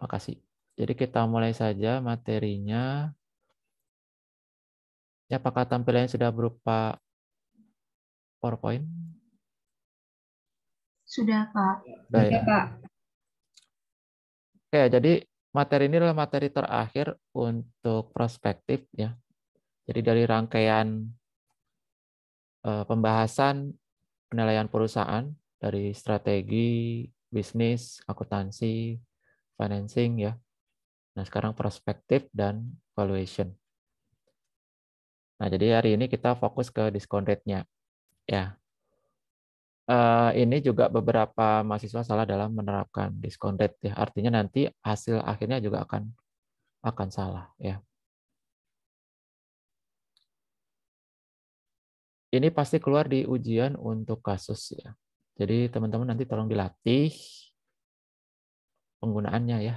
Makasih. Jadi kita mulai saja materinya. Ya, apakah tampilannya sudah berupa PowerPoint? Sudah, Pak. Sudah ya. Oke, jadi materi ini adalah materi terakhir untuk prospektif ya. Jadi dari rangkaian pembahasan penilaian perusahaan dari strategi, bisnis, akuntansi, financing ya. Nah, sekarang prospektif dan valuation. Nah, jadi hari ini kita fokus ke discount rate-nya ya. Ini juga beberapa mahasiswa salah dalam menerapkan discount rate ya. Artinya nanti hasil akhirnya juga akan salah ya. Ini pasti keluar di ujian untuk kasus ya. Jadi teman-teman nanti tolong dilatih penggunaannya ya.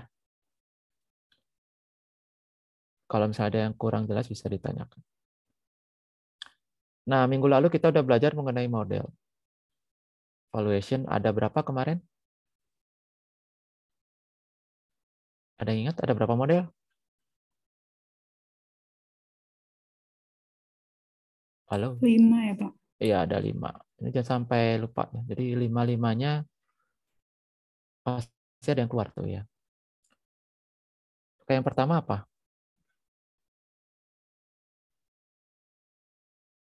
Kalau misalnya ada yang kurang jelas bisa ditanyakan. Nah, minggu lalu kita udah belajar mengenai model. Valuation ada berapa kemarin? Ada yang ingat ada berapa model? Halo? 5 ya, Pak. Iya, ada 5. Ini jangan sampai lupa ya. Jadi 5-5-nya pasti ada yang keluar tuh ya. Oke, yang pertama apa?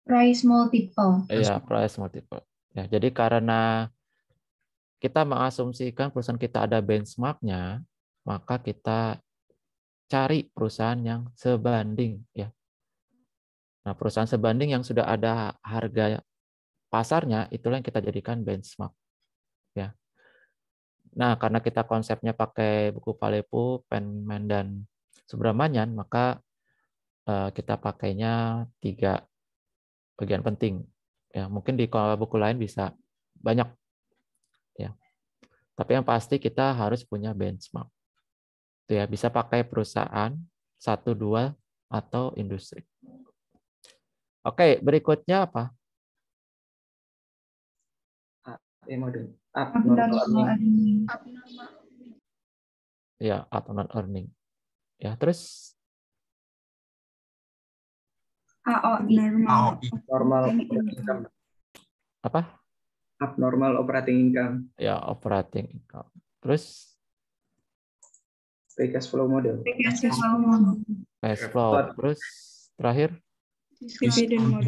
Price multiple. Iya, price multiple. Ya, jadi karena kita mengasumsikan perusahaan kita ada benchmark-nya, maka kita cari perusahaan yang sebanding ya. Nah, perusahaan sebanding yang sudah ada harga pasarnya itulah yang kita jadikan benchmark ya. Nah, karena kita konsepnya pakai buku Palepu, Penman dan Subramanian, maka kita pakainya 3 bagian penting. Ya, mungkin di buku lain bisa banyak ya. Tapi yang pasti kita harus punya benchmark. Itu ya, bisa pakai perusahaan 1 2 atau industri. Oke, berikutnya apa? Model abnormal earning. Ya, abnormal earning. Ya, terus Abnormal Income. apa? Abnormal operating income. Ya, operating income. Terus Free cash flow model. cash flow. Terus terakhir? Dividend.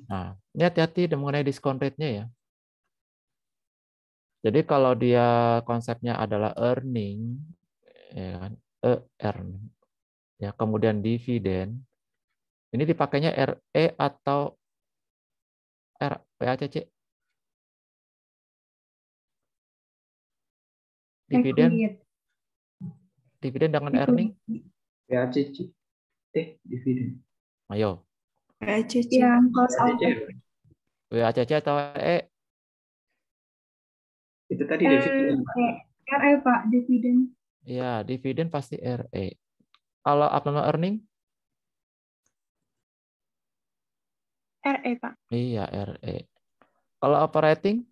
Nah, ini hati-hati mengenai discount rate-nya ya. Jadi kalau dia konsepnya adalah earning, ya kan, earning, ya kemudian dividen, ini dipakainya RE atau PACC? Dividen dengan earning? PACC. Dividen. Ayo. PACC. PACC atau E? Itu tadi dividen. RE, Pak, dividen. Ya, dividen pasti RE. Kalau abnormal earning? RE, Pak. Iya, RE. Kalau operating?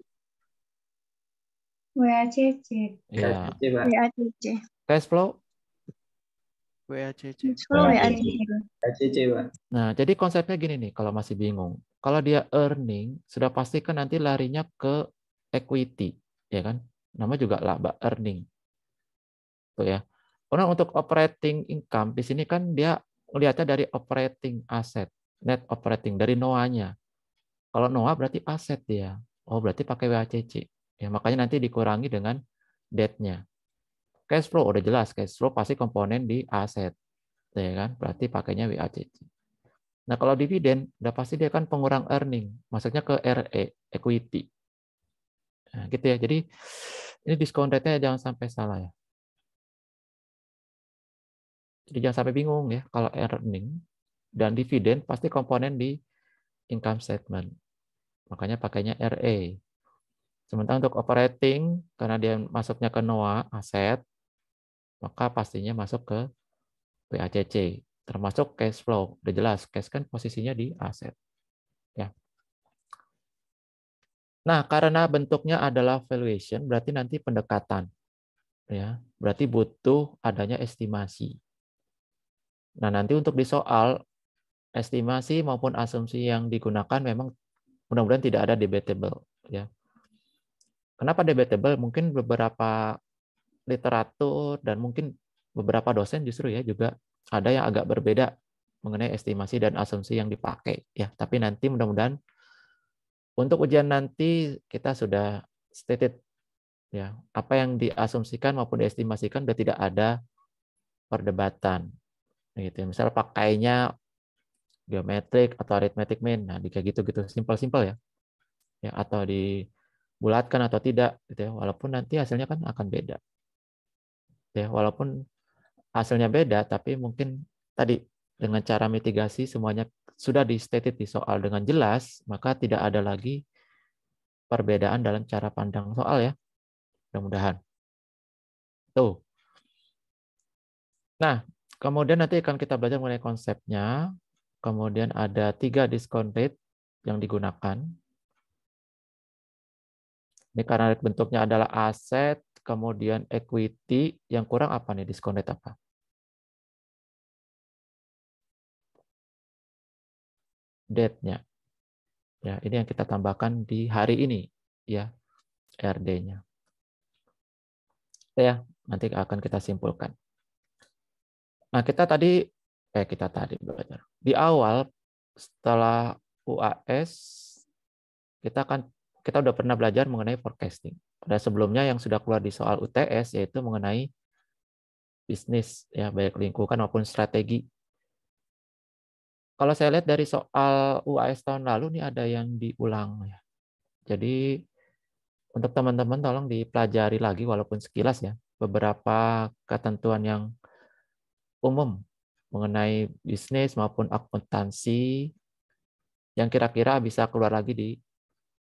WACC. Iya. WACC. Cash flow? WACC. WACC, Pak. Nah, jadi konsepnya gini nih, kalau masih bingung. Kalau dia earning, sudah pasti kan nanti larinya ke equity, ya kan? Nama juga laba earning. Tuh ya. Karena untuk operating income, di sini kan dia melihatnya dari operating asset, net operating, dari NOA-nya. Kalau NOA berarti aset dia. Oh, berarti pakai WACC. Ya, makanya nanti dikurangi dengan debt-nya. Cash flow udah jelas, cash flow pasti komponen di aset. Ya kan? Berarti pakainya WACC. Nah, kalau dividen, udah pasti dia kan pengurang earning. Masuknya ke RE, equity. Nah, gitu ya. Jadi, ini discount rate-nya jangan sampai salah ya. Jadi jangan sampai bingung ya. Kalau earning dan dividen pasti komponen di income statement. Makanya pakainya RE. Sementara untuk operating, karena dia masuknya ke NOA, aset, maka pastinya masuk ke WACC. Termasuk cash flow. Udah jelas, cash kan posisinya di aset. Ya. Nah, karena bentuknya adalah valuation, berarti nanti pendekatan. Ya, Berarti butuh adanya estimasi. Nah, nanti untuk di soal estimasi maupun asumsi yang digunakan memang mudah-mudahan tidak ada debatable, ya. Kenapa debatable? Mungkin beberapa literatur dan mungkin beberapa dosen justru ya juga ada yang agak berbeda mengenai estimasi dan asumsi yang dipakai, ya. Tapi nanti mudah-mudahan untuk ujian nanti kita sudah stated, ya, apa yang diasumsikan maupun diestimasikan sudah tidak ada perdebatan, gitu. Misal pakainya geometrik atau arithmetic mean, nah kayak gitu-gitu, simpel-simpel ya, atau dibulatkan atau tidak, gitu ya. Walaupun nanti hasilnya kan akan beda, ya. Walaupun hasilnya beda, tapi mungkin tadi dengan cara mitigasi semuanya sudah di stated di soal dengan jelas, maka tidak ada lagi perbedaan dalam cara pandang soal ya. Mudah-mudahan. Tuh. Nah, kemudian nanti akan kita belajar mengenai konsepnya. Kemudian ada 3 discount rate yang digunakan. Ini karena bentuknya adalah aset, kemudian equity, yang kurang apa nih discount rate apa? Date-nya. Ya, ini yang kita tambahkan di hari ini, ya, RD-nya. Ya, nanti akan kita simpulkan. Nah, kita tadi belajar. Di awal setelah UAS kita udah pernah belajar mengenai forecasting. Pada sebelumnya yang sudah keluar di soal UTS yaitu mengenai bisnis ya, baik lingkungan maupun strategi. Kalau saya lihat dari soal UAS tahun lalu nih ada yang diulang ya. Jadi untuk teman-teman tolong dipelajari lagi walaupun sekilas ya beberapa ketentuan yang umum mengenai bisnis maupun akuntansi yang kira-kira bisa keluar lagi di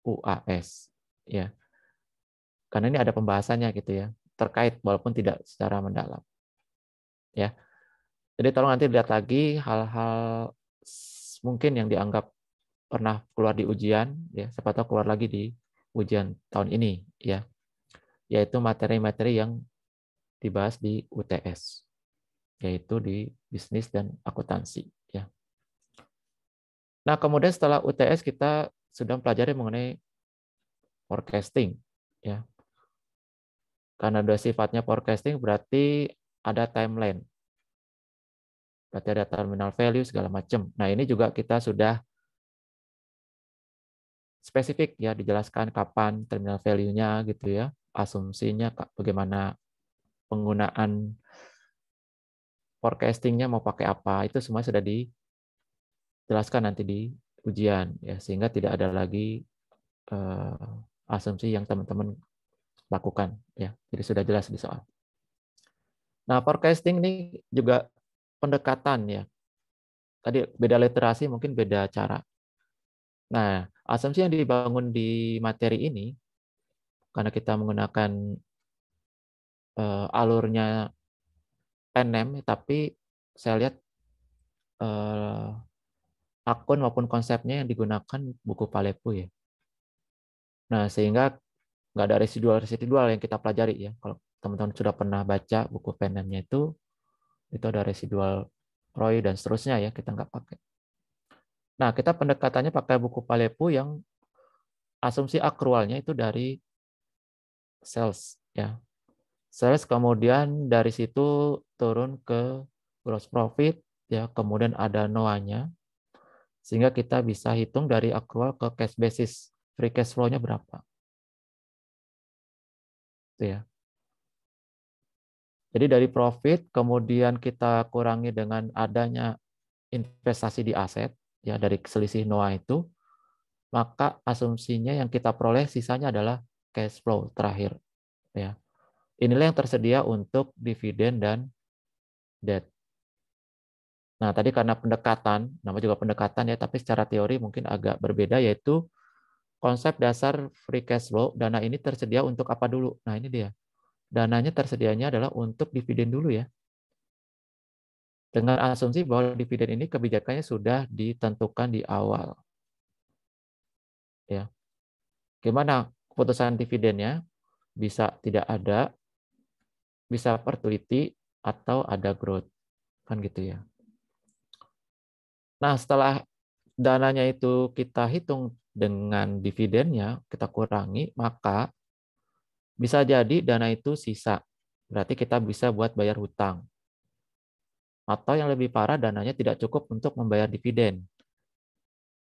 UAS ya. Karena ini ada pembahasannya gitu ya, terkait walaupun tidak secara mendalam. Ya. Jadi tolong nanti lihat lagi hal-hal mungkin yang dianggap pernah keluar di ujian ya, siapa tahu keluar lagi di ujian tahun ini ya. Yaitu materi-materi yang dibahas di UTS. Yaitu di bisnis dan akuntansi ya. Nah, kemudian setelah UTS kita sudah mempelajari mengenai forecasting ya. Karena udah sifatnya forecasting berarti ada timeline. Berarti ada terminal value segala macam. Nah, ini juga kita sudah spesifik ya dijelaskan kapan terminal value-nya gitu ya, asumsinya bagaimana penggunaan forecasting-nya mau pakai apa, itu semua sudah dijelaskan nanti di ujian ya, sehingga tidak ada lagi asumsi yang teman-teman lakukan ya. Jadi sudah jelas di soal. Nah, forecasting ini juga pendekatan ya. Tadi beda literasi mungkin beda cara. Nah, asumsi yang dibangun di materi ini karena kita menggunakan alurnya NM, tapi saya lihat akun maupun konsepnya yang digunakan buku Palepu ya. Nah, sehingga nggak ada residual yang kita pelajari ya. Kalau teman-teman sudah pernah baca buku PNM-nya itu ada residual ROI dan seterusnya ya, kita nggak pakai. Nah, kita pendekatannya pakai buku Palepu yang asumsi akrualnya itu dari sales ya. Sales kemudian dari situ turun ke gross profit ya, kemudian ada NOA-nya sehingga kita bisa hitung dari akrual ke cash basis, free cash flow-nya berapa. Itu ya. Jadi dari profit kemudian kita kurangi dengan adanya investasi di aset ya dari selisih NOA itu, maka asumsinya yang kita peroleh sisanya adalah cash flow terakhir ya. Inilah yang tersedia untuk dividen dan debt. Nah, tadi karena pendekatan, nama juga pendekatan ya, tapi secara teori mungkin agak berbeda, yaitu konsep dasar free cash flow, dana ini tersedia untuk apa dulu? Nah, ini dia. Dananya tersedianya adalah untuk dividen dulu ya. Dengan asumsi bahwa dividen ini kebijakannya sudah ditentukan di awal. Ya. Gimana keputusan dividennya? Bisa tidak ada, bisa perpetuity atau ada growth. Kan gitu ya. Nah, setelah dananya itu kita hitung dengan dividennya, kita kurangi, maka bisa jadi dana itu sisa. Berarti kita bisa buat bayar hutang. Atau yang lebih parah, dananya tidak cukup untuk membayar dividen.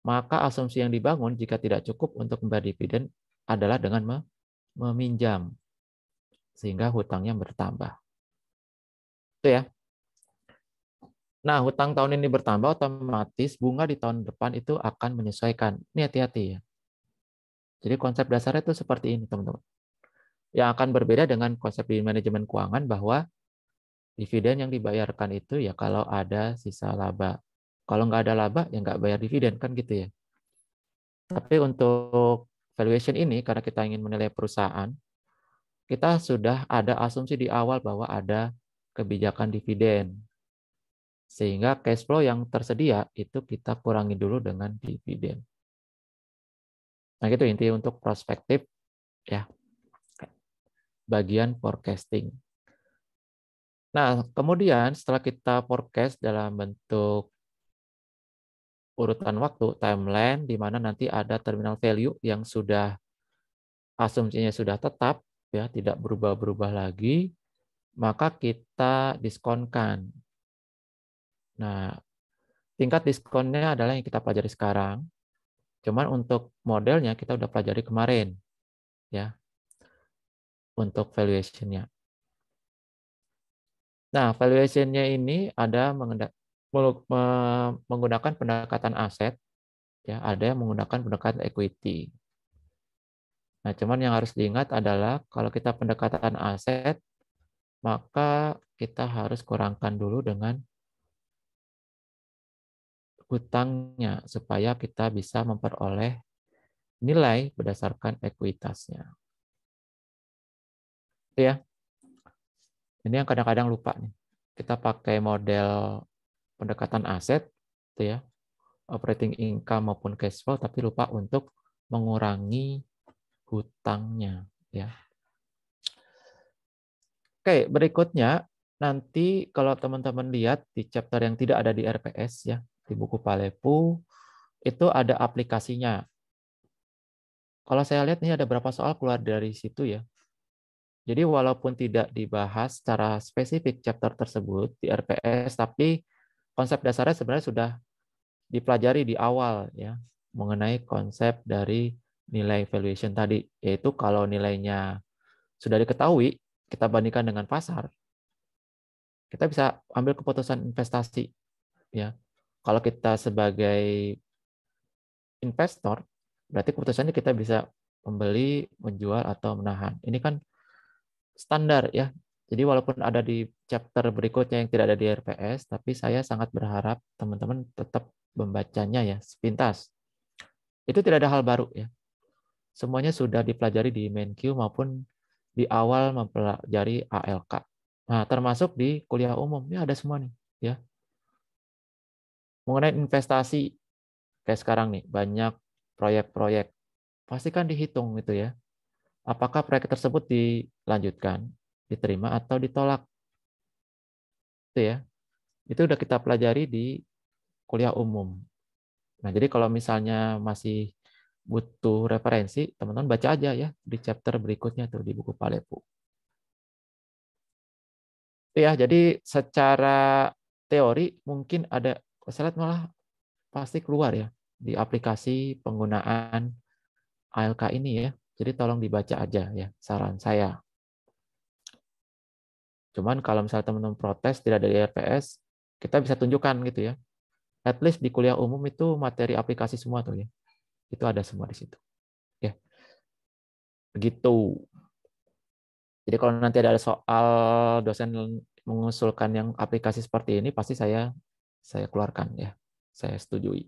Maka asumsi yang dibangun jika tidak cukup untuk membayar dividen adalah dengan meminjam. Sehingga hutangnya bertambah. Itu ya. Nah, hutang tahun ini bertambah, otomatis bunga di tahun depan itu akan menyesuaikan. Ini hati-hati ya. Jadi konsep dasarnya itu seperti ini, teman-teman. Yang akan berbeda dengan konsep di manajemen keuangan bahwa dividen yang dibayarkan itu ya kalau ada sisa laba. Kalau nggak ada laba, ya nggak bayar dividen, kan gitu ya. Tapi untuk valuation ini, karena kita ingin menilai perusahaan, kita sudah ada asumsi di awal bahwa ada kebijakan dividen. Sehingga cash flow yang tersedia itu kita kurangi dulu dengan dividen. Nah, gitu inti untuk prospektif ya. Bagian forecasting. Nah, kemudian setelah kita forecast dalam bentuk urutan waktu, timeline, di mana nanti ada terminal value yang sudah asumsinya sudah tetap, ya tidak berubah-berubah lagi, maka kita diskonkan. Nah, tingkat diskonnya adalah yang kita pelajari sekarang. Cuman untuk modelnya kita udah pelajari kemarin, ya, untuk valuation-nya. Nah, valuation-nya ini ada menggunakan pendekatan aset, ya, ada yang menggunakan pendekatan equity. Nah, cuman yang harus diingat adalah kalau kita pendekatan aset, maka kita harus kurangkan dulu dengan hutangnya supaya kita bisa memperoleh nilai berdasarkan ekuitasnya. Itu ya. Ini yang kadang-kadang lupa nih. Kita pakai model pendekatan aset, itu ya, operating income maupun cash flow, tapi lupa untuk mengurangi hutangnya, ya. Oke, berikutnya nanti kalau teman-teman lihat di chapter yang tidak ada di RPS ya, di buku Palepu itu ada aplikasinya. Kalau saya lihat nih ada berapa soal keluar dari situ ya. Jadi walaupun tidak dibahas secara spesifik chapter tersebut di RPS, tapi konsep dasarnya sebenarnya sudah dipelajari di awal ya, mengenai konsep dari nilai valuation tadi, yaitu kalau nilainya sudah diketahui, kita bandingkan dengan pasar, kita bisa ambil keputusan investasi ya. Kalau kita sebagai investor, berarti keputusannya kita bisa membeli, menjual atau menahan. Ini kan standar ya. Jadi walaupun ada di chapter berikutnya yang tidak ada di RPS, tapi saya sangat berharap teman-teman tetap membacanya ya sepintas. Itu tidak ada hal baru ya. Semuanya sudah dipelajari di MenQ maupun di awal mempelajari ALK. Nah, termasuk di kuliah umum. Ya ada semua nih ya. Mengenai investasi kayak sekarang nih, banyak proyek-proyek. Pasti kan dihitung gitu ya. Apakah proyek tersebut dilanjutkan, diterima atau ditolak. Itu ya. Itu udah kita pelajari di kuliah umum. Nah, jadi kalau misalnya masih butuh referensi, teman-teman baca aja ya di chapter berikutnya tuh di buku Palepu. Itu ya, jadi secara teori mungkin ada, saya lihat malah pasti keluar ya di aplikasi penggunaan ALK ini ya. Jadi tolong dibaca aja ya, saran saya. Cuman kalau misalnya teman-teman protes tidak ada di RPS, kita bisa tunjukkan gitu ya. At least di kuliah umum itu materi aplikasi semua tuh ya. Itu ada semua di situ. Ya. Begitu. Jadi kalau nanti ada soal dosen mengusulkan yang aplikasi seperti ini, pasti saya keluarkan ya. Saya setujui.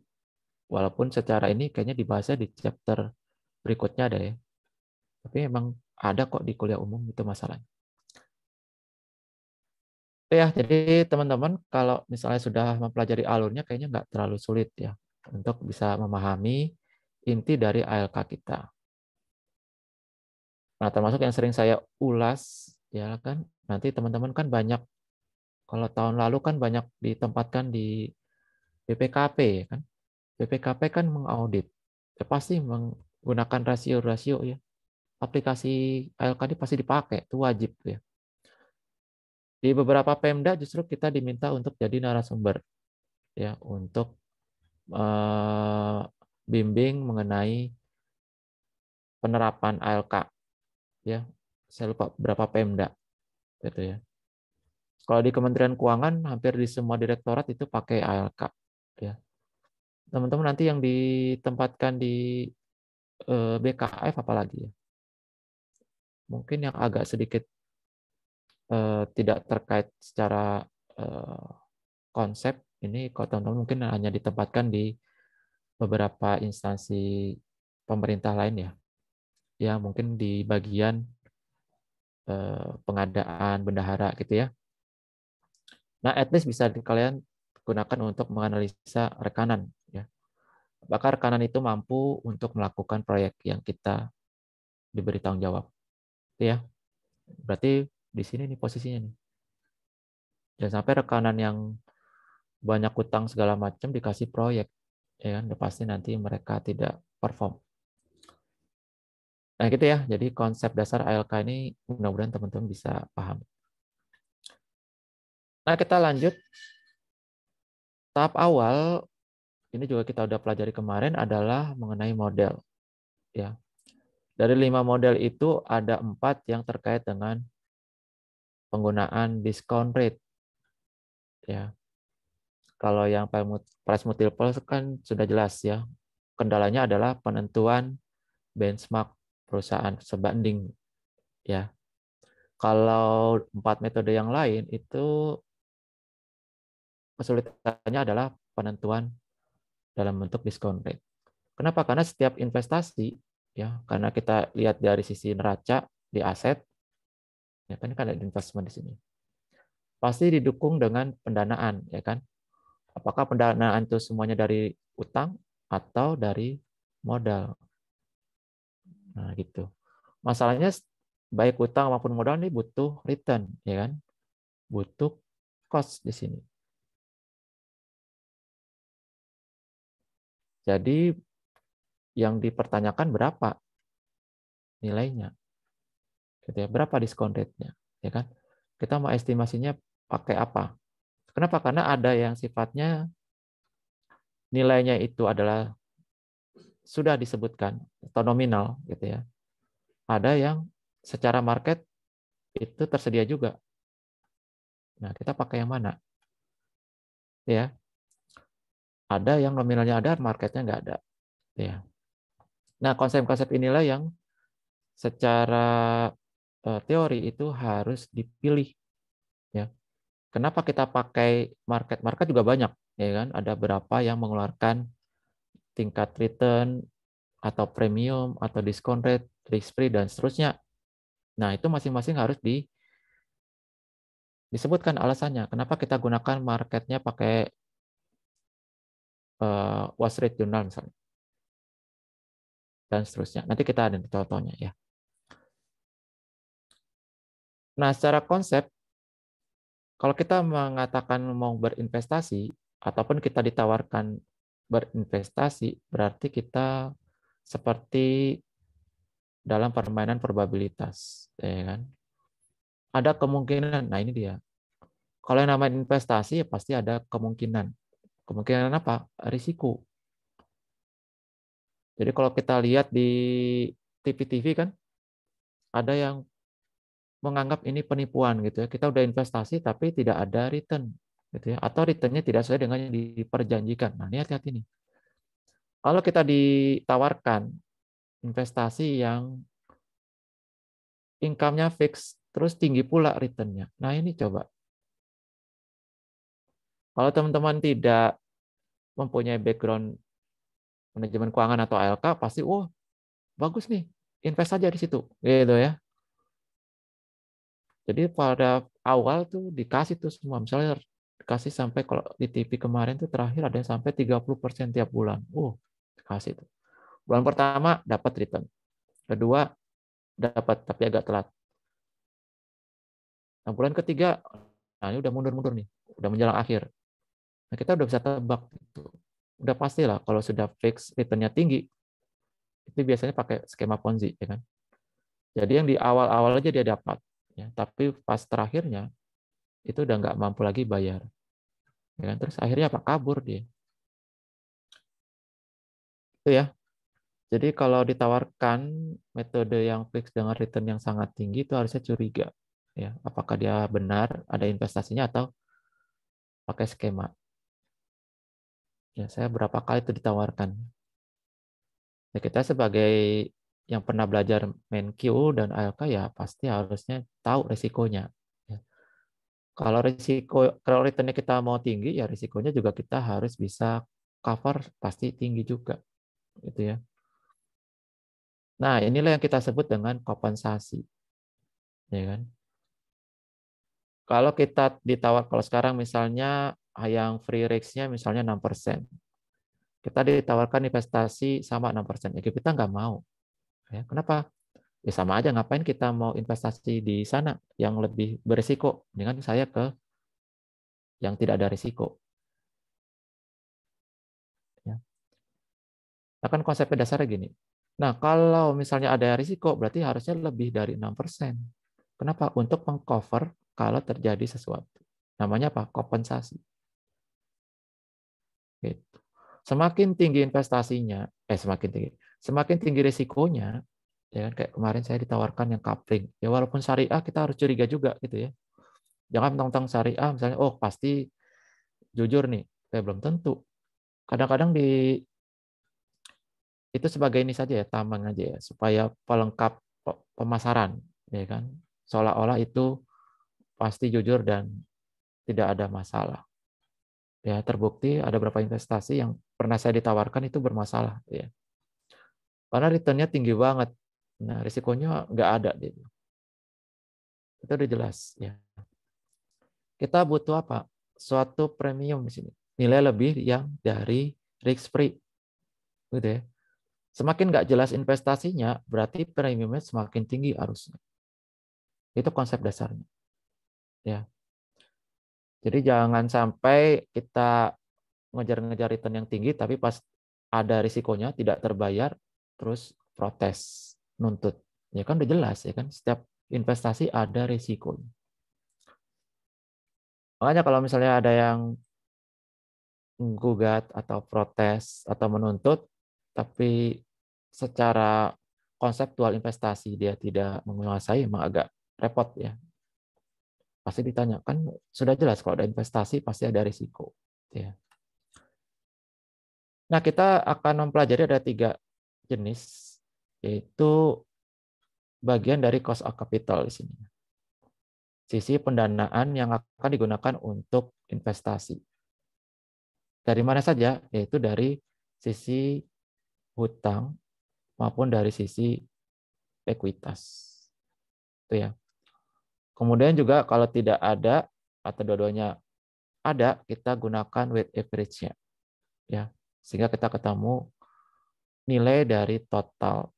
Walaupun secara ini kayaknya dibahasnya di chapter berikutnya ada ya. Tapi memang ada kok di kuliah umum itu masalahnya. Ya, jadi teman-teman kalau misalnya sudah mempelajari alurnya kayaknya nggak terlalu sulit ya untuk bisa memahami inti dari ALK kita. Nah, termasuk yang sering saya ulas ya kan nanti teman-teman kan banyak, kalau tahun lalu kan banyak ditempatkan di BPKP, ya kan? BPKP kan mengaudit, ya pasti menggunakan rasio-rasio ya. Aplikasi ALK ini pasti dipakai, itu wajib ya. Di beberapa Pemda justru kita diminta untuk jadi narasumber ya, untuk bimbing mengenai penerapan ALK ya. Saya lupa berapa Pemda gitu ya. Kalau di Kementerian Keuangan hampir di semua direktorat itu pakai ALK ya. Teman-teman nanti yang ditempatkan di BKF apalagi ya. Mungkin yang agak sedikit tidak terkait secara konsep ini, kalau teman-teman mungkin hanya ditempatkan di beberapa instansi pemerintah lain ya. Ya mungkin di bagian pengadaan bendahara gitu ya. Nah, at least bisa kalian gunakan untuk menganalisa rekanan ya. Apakah rekanan itu mampu untuk melakukan proyek yang kita diberi tanggung jawab. Itu ya. Berarti di sini nih posisinya nih. Jangan sampai rekanan yang banyak utang segala macam dikasih proyek, ya kan? Pasti nanti mereka tidak perform. Nah gitu ya. Jadi konsep dasar ALK ini mudah-mudahan teman-teman bisa paham. Nah kita lanjut. Tahap awal ini juga kita udah pelajari kemarin adalah mengenai model. Ya. Dari 5 model itu ada 4 yang terkait dengan penggunaan discount rate. Ya. Kalau yang price multiple kan sudah jelas ya. Kendalanya adalah penentuan benchmark perusahaan sebanding ya. Kalau 4 metode yang lain itu kesulitannya adalah penentuan dalam bentuk discount rate. Kenapa? Karena setiap investasi ya, karena kita lihat dari sisi neraca di aset, ya kan ada investment di sini. Pasti didukung dengan pendanaan, ya kan? Apakah pendanaan itu semuanya dari utang atau dari modal? Nah, gitu. Masalahnya baik utang maupun modal ini butuh return, ya kan? Butuh cost di sini. Jadi yang dipertanyakan berapa nilainya, gitu ya? Berapa diskon rate-nya, ya kan? Kita mau estimasinya pakai apa? Kenapa? Karena ada yang sifatnya nilainya itu adalah sudah disebutkan atau nominal, gitu ya. Ada yang secara market itu tersedia juga. Nah, kita pakai yang mana? Ya, ada yang nominalnya ada, marketnya nggak ada. Ya. Nah, konsep-konsep inilah yang secara teori itu harus dipilih. Ya. Kenapa kita pakai market? Market juga banyak, ya kan? Ada berapa yang mengeluarkan tingkat return atau premium atau discount rate, risk free dan seterusnya. Nah, itu masing-masing harus disebutkan alasannya. Kenapa kita gunakan marketnya pakai Wall Street Journal misalnya. Dan seterusnya. Nanti kita ada contohnya ya. Nah, secara konsep, kalau kita mengatakan mau berinvestasi, ataupun kita ditawarkan berinvestasi, berarti kita seperti dalam permainan probabilitas. Ya kan? Ada kemungkinan, nah ini dia. Kalau yang namanya investasi, ya pasti ada kemungkinan. Kemungkinan apa? Risiko. Jadi kalau kita lihat di TV-TV kan, ada yang menganggap ini penipuan gitu ya. Kita udah investasi tapi tidak ada return gitu ya, atau returnnya tidak sesuai dengan yang diperjanjikan. Nah, ini hati-hati nih. Kalau kita ditawarkan investasi yang income-nya fix terus tinggi pula returnnya. Nah, ini coba. Kalau teman-teman tidak mempunyai background manajemen keuangan atau ALK, pasti bagus nih, invest aja di situ gitu ya. Jadi pada awal tuh dikasih tuh semua, misalnya dikasih sampai kalau di TV kemarin tuh terakhir ada yang sampai 30% tiap bulan. Dikasih tuh. Bulan pertama dapat return. Kedua dapat tapi agak telat. Nah, bulan ketiga, nah ini udah mundur-mundur nih, udah menjelang akhir. Nah, kita udah bisa tebak gitu. Udah pastilah kalau sudah fix return-nya tinggi, itu biasanya pakai skema Ponzi, ya kan? Jadi yang di awal-awal aja dia dapat, ya, tapi pas terakhirnya itu udah nggak mampu lagi bayar, ya kan? Terus akhirnya apa? Kabur dia. Itu ya. Jadi kalau ditawarkan metode yang fix dengan return yang sangat tinggi itu harusnya curiga, ya. Apakah dia benar ada investasinya atau pakai skema? Ya, saya berapa kali itu ditawarkan. Ya, kita sebagai yang pernah belajar main Q dan ALK ya pasti harusnya tahu resikonya. Ya. Kalau returnnya kita mau tinggi ya risikonya juga kita harus bisa cover pasti tinggi juga, gitu ya. Nah inilah yang kita sebut dengan kompensasi, ya kan? Kalau kita kalau sekarang misalnya yang free rates-nya misalnya 6%, kita ditawarkan investasi sama 6%, ya kita nggak mau. Ya, kenapa? Ya sama aja, ngapain kita mau investasi di sana yang lebih berisiko dengan saya ke yang tidak ada risiko. Ya. Nah kan konsepnya dasarnya gini. Nah kalau misalnya ada risiko berarti harusnya lebih dari 6%. Kenapa? Untuk mengcover kalau terjadi sesuatu. Namanya apa? Kompensasi. Gitu. Semakin tinggi investasinya, semakin tinggi risikonya, ya kan, kayak kemarin saya ditawarkan yang coupling. Ya walaupun syariah kita harus curiga juga gitu ya. Jangan tentang syariah misalnya, oh pasti jujur nih, saya belum tentu. Kadang-kadang itu sebagai ini saja ya, tameng aja ya, supaya pelengkap pemasaran, ya kan. Seolah-olah itu pasti jujur dan tidak ada masalah. Ya terbukti ada beberapa investasi yang pernah saya ditawarkan itu bermasalah, ya. Karena return-nya tinggi banget. Nah, risikonya nggak ada. Gitu. Itu udah jelas. Ya. Kita butuh apa? Suatu premium di sini. Nilai lebih yang dari risk free. Gitu ya. Semakin nggak jelas investasinya, berarti premiumnya semakin tinggi harusnya. Itu konsep dasarnya. Ya. Jadi jangan sampai kita ngejar-ngejar return yang tinggi, tapi pas ada risikonya tidak terbayar, terus protes, nuntut. Ya kan udah jelas ya kan, setiap investasi ada risiko. Makanya kalau misalnya ada yang gugat atau protes atau menuntut, tapi secara konseptual investasi dia tidak menguasai, emang agak repot ya. Pasti ditanya, kan sudah jelas kalau ada investasi pasti ada risiko. Ya. Nah, kita akan mempelajari ada 3 jenis, yaitu bagian dari cost of capital di sini. Sisi pendanaan yang akan digunakan untuk investasi. Dari mana saja? Yaitu dari sisi hutang maupun dari sisi ekuitas. Itu ya. Kemudian juga kalau tidak ada atau dua-duanya ada, kita gunakan weighted average-nya. Ya. Sehingga kita ketemu nilai dari total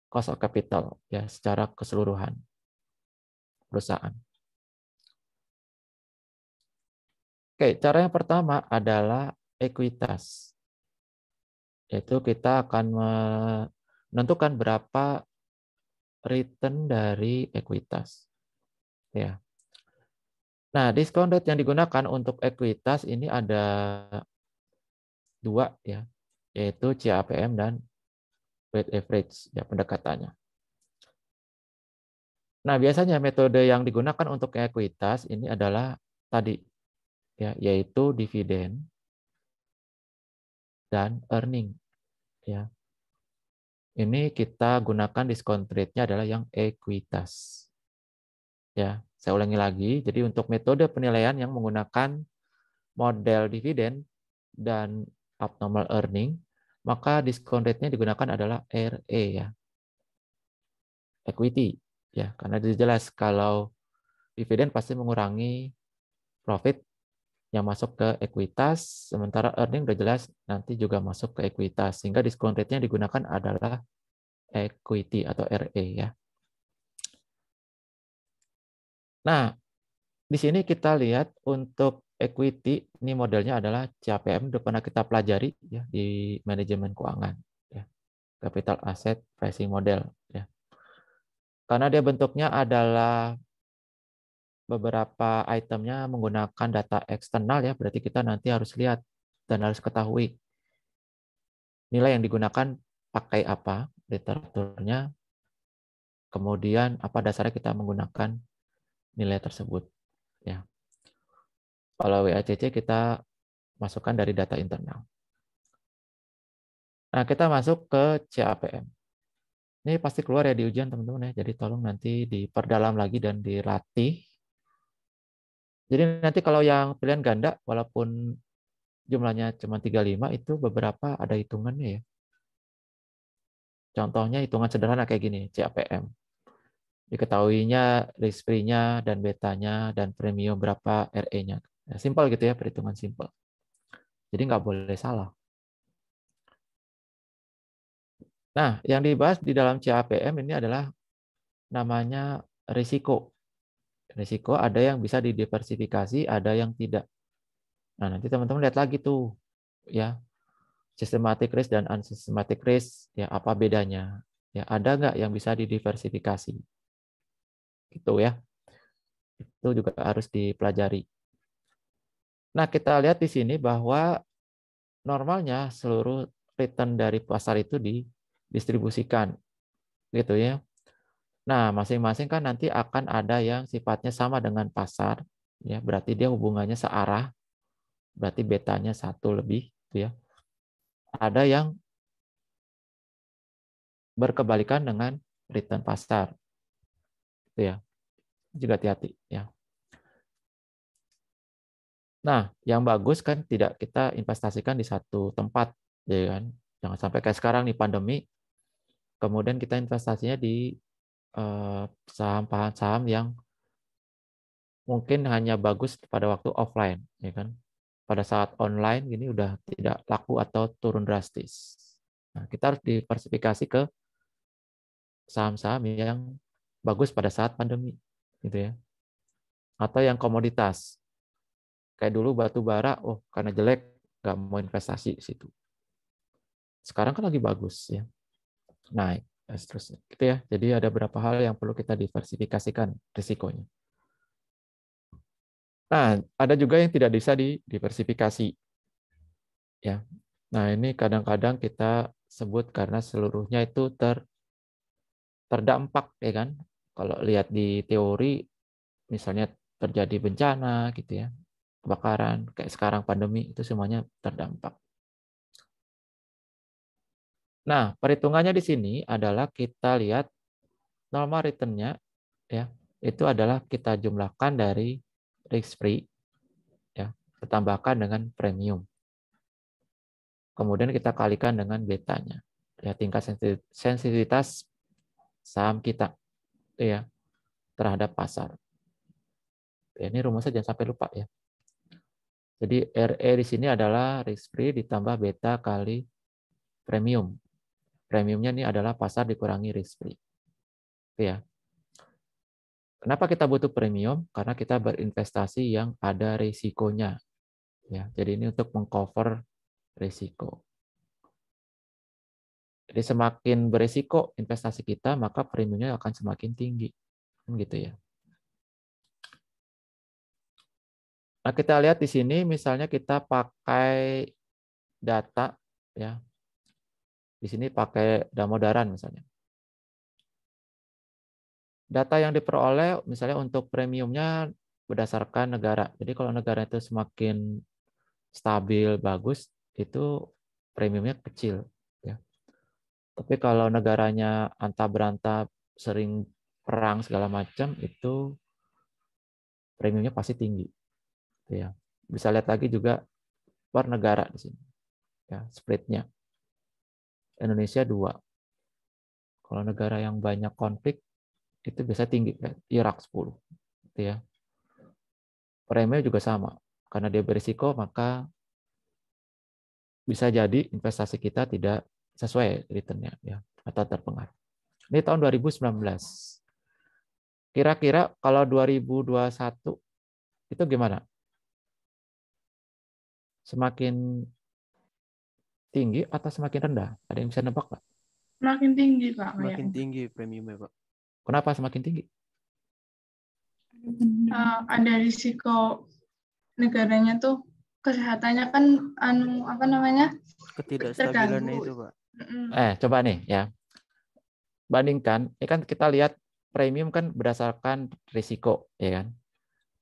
cost of capital ya secara keseluruhan perusahaan. Oke, cara yang pertama adalah ekuitas. Yaitu kita akan menentukan berapa return dari ekuitas. Ya. Nah, diskon rate yang digunakan untuk ekuitas ini ada 2 ya, yaitu CAPM dan weighted average ya pendekatannya. Nah, biasanya metode yang digunakan untuk ekuitas ini adalah tadi ya, yaitu dividen dan earning ya. Ini kita gunakan diskon rate-nya adalah yang ekuitas. Ya, saya ulangi lagi. Jadi untuk metode penilaian yang menggunakan model dividen dan abnormal earning, maka diskon rate-nya digunakan adalah RE ya. Equity ya, karena jelas kalau dividen pasti mengurangi profit yang masuk ke ekuitas, sementara earning udah jelas nanti juga masuk ke ekuitas, sehingga diskon rate-nya digunakan adalah equity atau RE ya. Nah, di sini kita lihat untuk equity, ini modelnya adalah CAPM, udah pernah kita pelajari ya di manajemen keuangan, ya. Capital Asset Pricing Model, ya. Karena dia bentuknya adalah beberapa itemnya menggunakan data eksternal ya, berarti kita nanti harus lihat dan harus ketahui nilai yang digunakan pakai apa, literaturnya, kemudian apa dasarnya kita menggunakan nilai tersebut. Ya. Kalau WACC kita masukkan dari data internal. Nah, kita masuk ke CAPM. Ini pasti keluar ya di ujian teman-teman ya, jadi tolong nanti diperdalam lagi dan dilatih. Jadi nanti kalau yang pilihan ganda, walaupun jumlahnya cuma 35, itu beberapa ada hitungannya ya. Contohnya hitungan sederhana kayak gini, CAPM. Diketahuinya risk free-nya dan betanya dan premium berapa RE-nya. Ya, simpel gitu ya, perhitungan simpel. Jadi nggak boleh salah. Nah, yang dibahas di dalam CAPM ini adalah namanya risiko. Risiko ada yang bisa didiversifikasi, ada yang tidak. Nah, nanti teman-teman lihat lagi tuh, ya, systematic risk dan unsystematic risk, ya apa bedanya? Ya, ada nggak yang bisa didiversifikasi? Gitu ya. Itu juga harus dipelajari. Nah, kita lihat di sini bahwa normalnya seluruh return dari pasar itu didistribusikan, gitu ya. Nah, masing-masing kan nanti akan ada yang sifatnya sama dengan pasar, ya berarti dia hubungannya searah, berarti betanya 1 lebih, gitu ya. Ada yang berkebalikan dengan return pasar, gitu ya. Juga hati-hati, ya. Nah, yang bagus kan tidak kita investasikan di satu tempat, ya kan. Jangan sampai kayak sekarang nih pandemi, kemudian kita investasinya di saham-saham yang mungkin hanya bagus pada waktu offline, ya kan. Pada saat online gini udah tidak laku atau turun drastis. Nah, kita harus diversifikasi ke saham-saham yang bagus pada saat pandemi, gitu ya. Atau yang komoditas. Kayak dulu batu bara, oh karena jelek nggak mau investasi di situ. Sekarang kan lagi bagus ya, naik dan seterusnya. Gitu ya. Jadi ada beberapa hal yang perlu kita diversifikasikan risikonya. Nah, ada juga yang tidak bisa diversifikasi. Ya. Nah, ini kadang-kadang kita sebut karena seluruhnya itu terdampak, ya kan? Kalau lihat di teori, misalnya terjadi bencana, gitu ya, kebakaran, kayak sekarang pandemi, itu semuanya terdampak. Nah, perhitungannya di sini adalah kita lihat normal return-nya, ya, itu adalah kita jumlahkan dari risk free, ya, ditambahkan dengan premium. Kemudian kita kalikan dengan betanya, ya, tingkat sensitivitas saham kita, ya, terhadap pasar. Ya, ini rumusnya jangan sampai lupa ya. Jadi RE di sini adalah risk free ditambah beta kali premium. Premiumnya ini adalah pasar dikurangi risk free. Ya. Kenapa kita butuh premium? Karena kita berinvestasi yang ada risikonya. Ya, jadi ini untuk mengcover risiko. Jadi semakin berisiko investasi kita, maka premiumnya akan semakin tinggi. Gitu ya. Nah, kita lihat di sini misalnya kita pakai data, ya. Di sini pakai Damodaran misalnya. Data yang diperoleh misalnya untuk premiumnya berdasarkan negara. Jadi kalau negara itu semakin stabil, bagus, itu premiumnya kecil. Ya. Tapi kalau negaranya anta beranta, sering perang segala macam, itu premiumnya pasti tinggi. Ya. Bisa lihat lagi juga per negara di sini. Ya, splitnya. Indonesia 2. Kalau negara yang banyak konflik, itu bisa tinggi. Ya. Irak 10. Gitu ya. Preminya juga sama. Karena dia berisiko, maka bisa jadi investasi kita tidak sesuai return-nya, ya, atau terpengaruh. Ini tahun 2019. Kira-kira kalau 2021 itu gimana? Semakin tinggi atau semakin rendah? Ada yang bisa nebak nggak? Makin tinggi, Pak. Makin kayaknya. tinggi premiumnya, Pak. Kenapa semakin tinggi? Ada risiko negaranya tuh kesehatannya kan apa namanya? Ketidakstabilannya terganggu. itu, Pak. Coba nih ya. Bandingkan, ini kan kita lihat premium kan berdasarkan risiko, ya kan?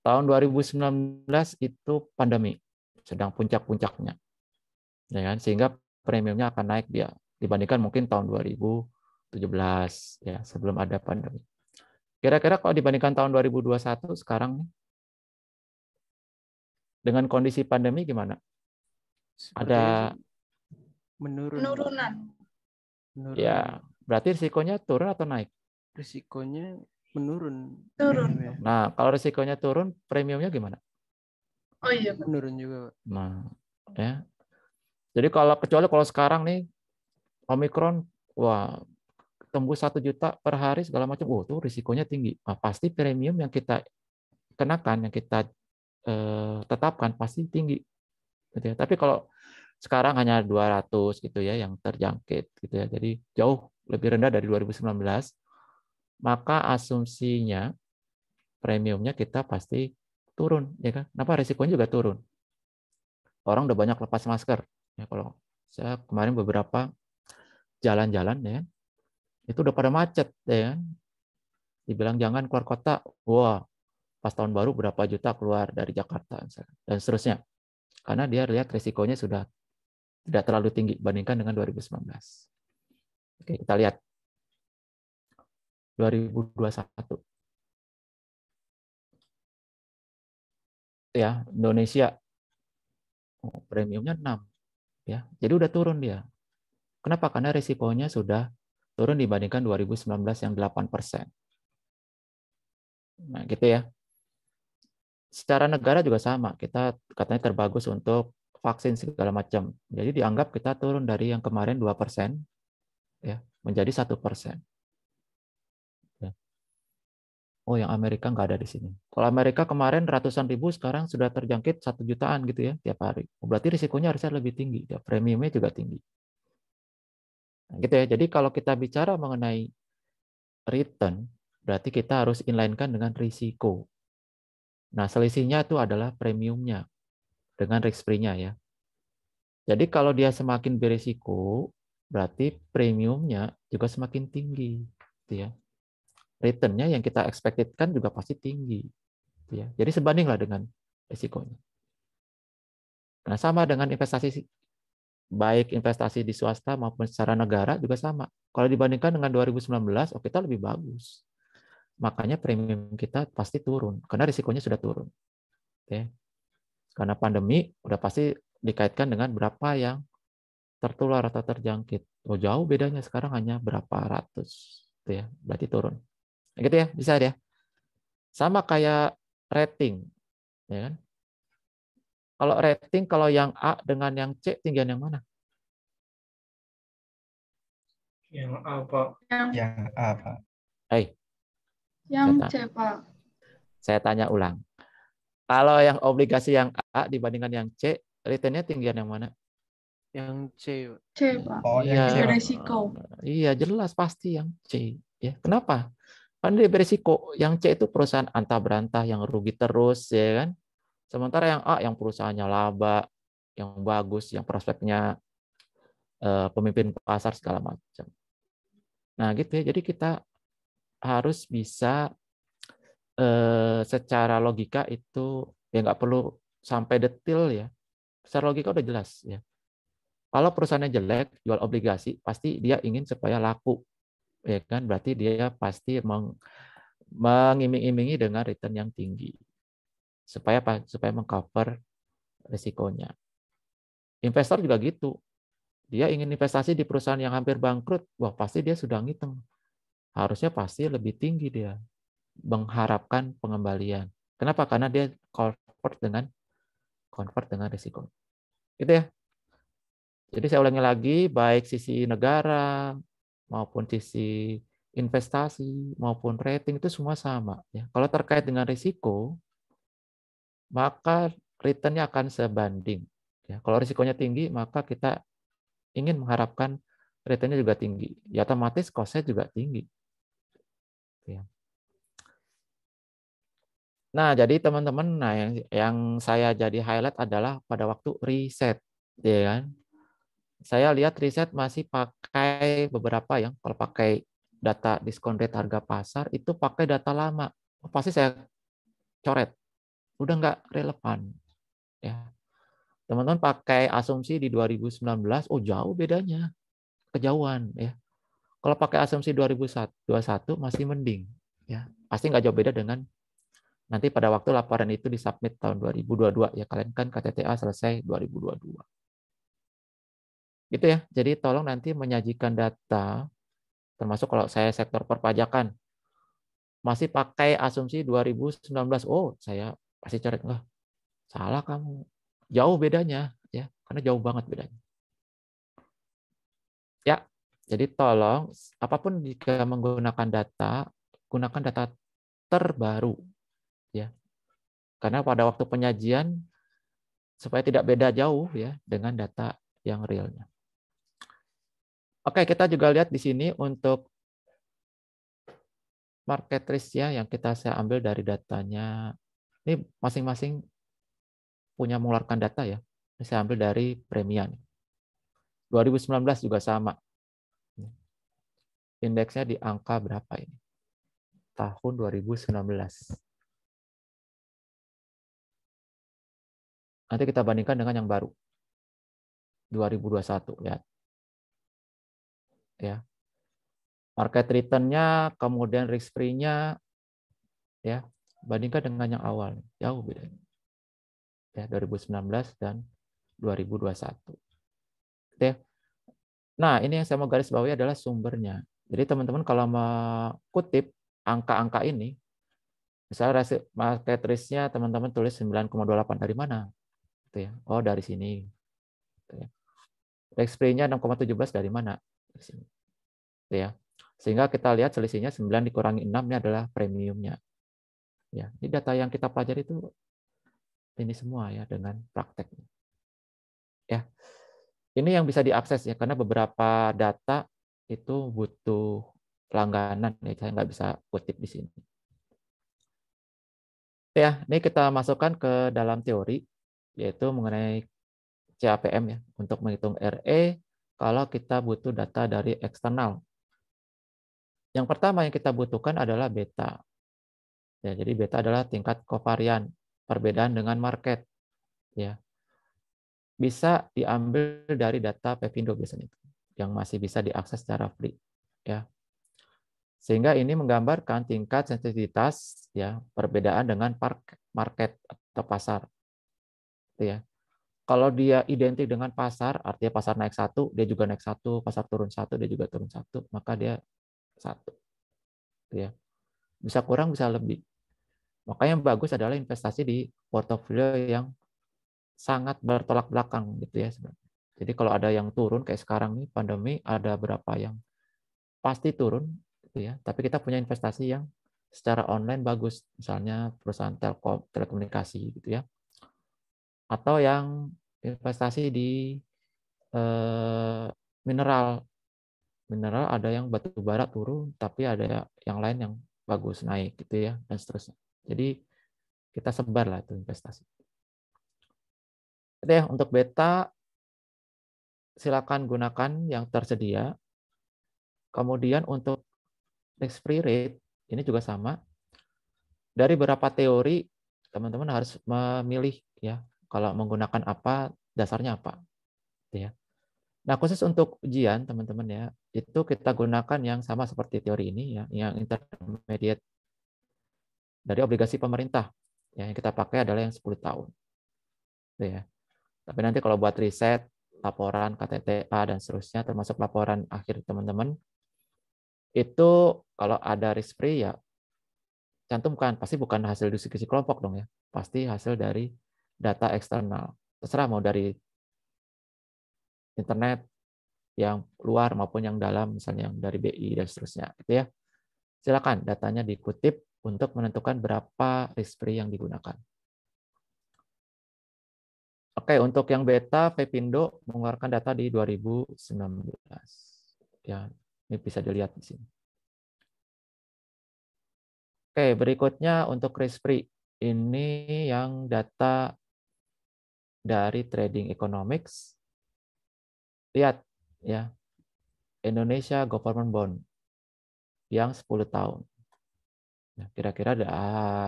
Tahun 2019 itu pandemi, sedang puncak-puncaknya, ya kan? Sehingga premiumnya akan naik dia dibandingkan mungkin tahun 2017 ya, sebelum ada pandemi. Kira-kira kalau dibandingkan tahun 2021 sekarang dengan kondisi pandemi gimana? Sepertinya Ada menurun. Penurunan. Menurun. ya, berarti risikonya turun atau naik? Risikonya menurun. Turun. premiumnya. Nah, kalau risikonya turun, premiumnya gimana? Oh iya, Pak. Menurun juga, Pak. Nah, ya. Jadi kecuali kalau sekarang nih Omikron, wah, tembus 1 juta per hari segala macam, tuh risikonya tinggi. Nah, pasti premium yang kita kenakan, yang kita tetapkan pasti tinggi. Gitu ya. Tapi kalau sekarang hanya 200 gitu ya yang terjangkit gitu ya. Jadi jauh lebih rendah dari 2019, maka asumsinya premiumnya kita pasti turun, ya kan? Kenapa? Risikonya juga turun. Orang udah banyak lepas masker. Ya, kalau saya kemarin beberapa jalan-jalan ya, itu udah pada macet ya kan. Dibilang jangan keluar kota, wah pas tahun baru berapa juta keluar dari Jakarta dan seterusnya. Karena dia lihat risikonya sudah tidak terlalu tinggi bandingkan dengan 2019. Oke, kita lihat 2021. Ya, Indonesia premiumnya 6 ya. Jadi udah turun dia. Kenapa? Karena risikonya sudah turun dibandingkan 2019 yang 8%. Nah, gitu ya. Secara negara juga sama. Kita katanya terbagus untuk vaksin segala macam. Jadi dianggap kita turun dari yang kemarin 2% ya, menjadi 1%. Ya. Oh, yang Amerika nggak ada di sini. Kalau Amerika kemarin ratusan ribu, sekarang sudah terjangkit 1 jutaan gitu ya tiap hari. Berarti risikonya harusnya lebih tinggi. Ya, premiumnya juga tinggi. Nah, gitu ya. Jadi kalau kita bicara mengenai return, berarti kita harus inline-kan dengan risiko. Nah, selisihnya itu adalah premiumnya dengan risk-free-nya ya. Jadi kalau dia semakin berisiko, berarti premiumnya juga semakin tinggi. Gitu ya. Return-nya yang kita expected-kan juga pasti tinggi. Gitu ya. Jadi sebandinglah dengan risikonya. Nah, sama dengan investasi, baik investasi di swasta maupun secara negara juga sama. Kalau dibandingkan dengan 2019, kita lebih bagus. Makanya premium kita pasti turun, karena risikonya sudah turun. Oke. Karena pandemi udah pasti dikaitkan dengan berapa yang tertular atau terjangkit. Oh, jauh bedanya, sekarang hanya berapa ratus. Gitu ya, berarti turun. Gitu ya, bisa ya. Sama kayak rating, ya kan? Kalau rating, kalau yang A dengan yang C, tinggian yang mana? Yang apa? Yang apa? Yang C, Pak. Saya tanya ulang. Kalau yang obligasi yang A dibandingkan yang C, returnnya tinggian yang mana? Yang C, Pak. C, Pak. Oh, yang C, Lebih Pak. resiko. Iya, jelas pasti yang C. Ya, kenapa? Karena dia beresiko. Yang C itu perusahaan antah berantah yang rugi terus, ya kan? Sementara yang A yang perusahaannya laba, yang bagus, yang prospeknya pemimpin pasar segala macam. Nah, gitu ya. Jadi kita harus bisa secara logika itu ya nggak perlu sampai detail ya. Secara logika udah jelas ya. Kalau perusahaannya jelek, jual obligasi, pasti dia ingin supaya laku, ya kan? Berarti dia pasti mengiming-imingi dengan return yang tinggi, supaya apa? Supaya mengcover risikonya. Investor juga gitu, dia ingin investasi di perusahaan yang hampir bangkrut, wah pasti dia sudah ngitung, harusnya pasti lebih tinggi dia mengharapkan pengembalian. Kenapa? Karena dia convert dengan risiko. Gitu ya. Jadi saya ulangi lagi, baik sisi negara maupun sisi investasi maupun rating itu semua sama. Ya. Kalau terkait dengan risiko, maka return-nya akan sebanding. Ya. Kalau risikonya tinggi, maka kita ingin mengharapkan return-nya juga tinggi. Ya otomatis cost-nya juga tinggi. Ya. Nah, jadi teman-teman, nah yang saya jadi highlight adalah pada waktu riset, ya kan? Saya lihat riset masih pakai beberapa yang kalau pakai data diskon rate harga pasar itu pakai data lama. Pasti saya coret, udah nggak relevan. Ya, teman-teman pakai asumsi di 2019, oh jauh bedanya, kejauhan ya. Kalau pakai asumsi 2021 masih mending, ya pasti nggak jauh beda dengan nanti pada waktu laporan itu disubmit tahun 2022 ya, kalian kan KTTA selesai 2022. Gitu ya. Jadi tolong nanti menyajikan data, termasuk kalau saya sektor perpajakan masih pakai asumsi 2019. Oh, saya pasti coret, wah, salah kamu. Jauh bedanya ya, karena jauh banget bedanya. Ya. Jadi tolong apapun jika menggunakan data, gunakan data terbaru ya. Karena pada waktu penyajian supaya tidak beda jauh ya dengan data yang realnya. Oke, kita juga lihat di sini untuk market risk ya yang saya ambil dari datanya. Ini masing-masing punya mengeluarkan data ya. Ini saya ambil dari Premian. 2019 juga sama. Indeksnya di angka berapa ini? Tahun 2019. Nanti kita bandingkan dengan yang baru. 2021, lihat. Ya. Market return-nya, kemudian risk free-nya, ya, bandingkan dengan yang awal. Jauh bedanya. Ya, 2019 dan 2021. Ya. Nah, ini yang saya mau garis bawahi adalah sumbernya. Jadi teman-teman kalau mengutip angka-angka ini, misalnya market risk-nya teman-teman tulis 9,28 dari mana? Gitu ya. Oh, dari sini. Gitu ya. Risk free-nya 6,17 dari mana? Dari sini. Gitu ya. Sehingga kita lihat selisihnya 9 dikurangi 6 ini adalah premiumnya. Ya, ini data yang kita pelajari itu ini semua ya dengan prakteknya. Ya. Ini yang bisa diakses ya karena beberapa data itu butuh langganan ya, saya nggak bisa kutip di sini. Ya, ini kita masukkan ke dalam teori yaitu mengenai CAPM ya untuk menghitung RE kalau kita butuh data dari eksternal. Yang pertama yang kita butuhkan adalah beta. Ya, jadi beta adalah tingkat kovarian perbedaan dengan market. Ya, bisa diambil dari data Pevindo biasanya yang masih bisa diakses secara free. Ya, sehingga ini menggambarkan tingkat sensitivitas ya perbedaan dengan market atau pasar. Ya. Kalau dia identik dengan pasar, artinya pasar naik 1, dia juga naik 1, pasar turun 1, dia juga turun 1, maka dia 1. Ya. Bisa kurang, bisa lebih. Makanya yang bagus adalah investasi di portofolio yang sangat bertolak belakang gitu ya sebenarnya. Jadi kalau ada yang turun kayak sekarang nih pandemi ada berapa yang pasti turun gitu ya. Tapi kita punya investasi yang secara online bagus, misalnya perusahaan telkom, telekomunikasi gitu ya. Atau yang investasi di mineral. Mineral ada yang batu bara turun, tapi ada yang lain yang bagus naik gitu ya dan seterusnya. Jadi kita sebar lah itu investasi. Jadi ya, untuk beta silakan gunakan yang tersedia. Kemudian untuk risk free rate ini juga sama. Dari beberapa teori teman-teman harus memilih ya kalau menggunakan apa dasarnya apa. Gitu ya. Nah, khusus untuk ujian, teman-teman ya, itu kita gunakan yang sama seperti teori ini, ya, yang intermediate dari obligasi pemerintah. Ya, yang kita pakai adalah yang 10 tahun. Gitu ya. Tapi nanti kalau buat riset, laporan KTTA, dan seterusnya, termasuk laporan akhir teman-teman, itu kalau ada risk free, ya, cantumkan. Pasti bukan hasil diskusi kelompok dong ya. Pasti hasil dari data eksternal. Terserah mau dari internet, yang luar maupun yang dalam, misalnya yang dari BI dan seterusnya, gitu ya. Silakan datanya dikutip untuk menentukan berapa risk free yang digunakan. Oke, untuk yang beta, Pepindo mengeluarkan data di 2019. Ya, ini bisa dilihat di sini. Oke, berikutnya untuk risk free. Ini yang data dari Trading Economics. Lihat ya, Indonesia Government Bond yang 10 tahun. Nah, kira-kira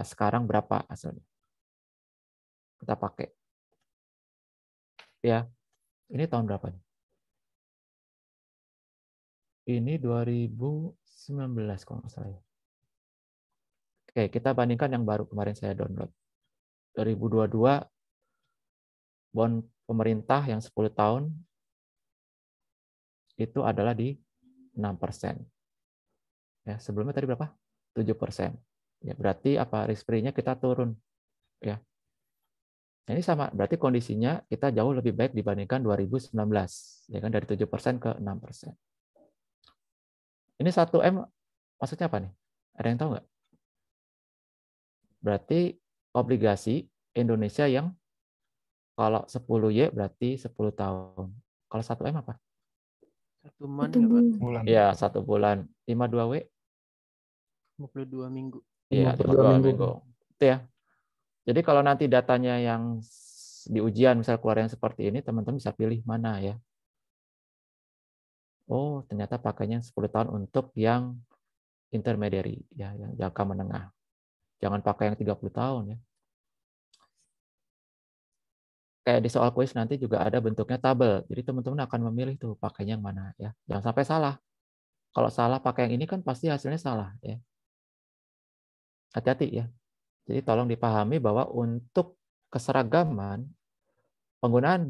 sekarang berapa hasilnya? Kita pakai. Ya, ini tahun berapa nih? Ini 2019 kalau nggak salah. Oke, kita bandingkan yang baru kemarin saya download. 2022 bond pemerintah yang 10 tahun itu adalah di 6%. Ya, sebelumnya tadi berapa? 7%. Ya, berarti apa? Risk free-nya kita turun. Ya. Nah, ini sama, berarti kondisinya kita jauh lebih baik dibandingkan 2019. Ya kan, dari 7% ke 6%. Ini 1M maksudnya apa nih? Ada yang tahu nggak? Berarti obligasi Indonesia yang kalau 10Y berarti 10 tahun. Kalau 1M apa? 1 month nggak, Pak? Bulan. Ya, 1 bulan. 52W? 52 minggu. Iya, 52 minggu. Itu ya. Jadi kalau nanti datanya yang di ujian misal keluar yang seperti ini, teman-teman bisa pilih mana ya. Oh, ternyata pakainya 10 tahun untuk yang intermediary, ya, yang jangka menengah. Jangan pakai yang 30 tahun ya. Kayak di soal kuis nanti juga ada bentuknya tabel. Jadi teman-teman akan memilih tuh pakainya yang mana ya. Jangan sampai salah. Kalau salah pakai yang ini kan pasti hasilnya salah ya. Hati-hati ya. Jadi tolong dipahami bahwa untuk keseragaman penggunaan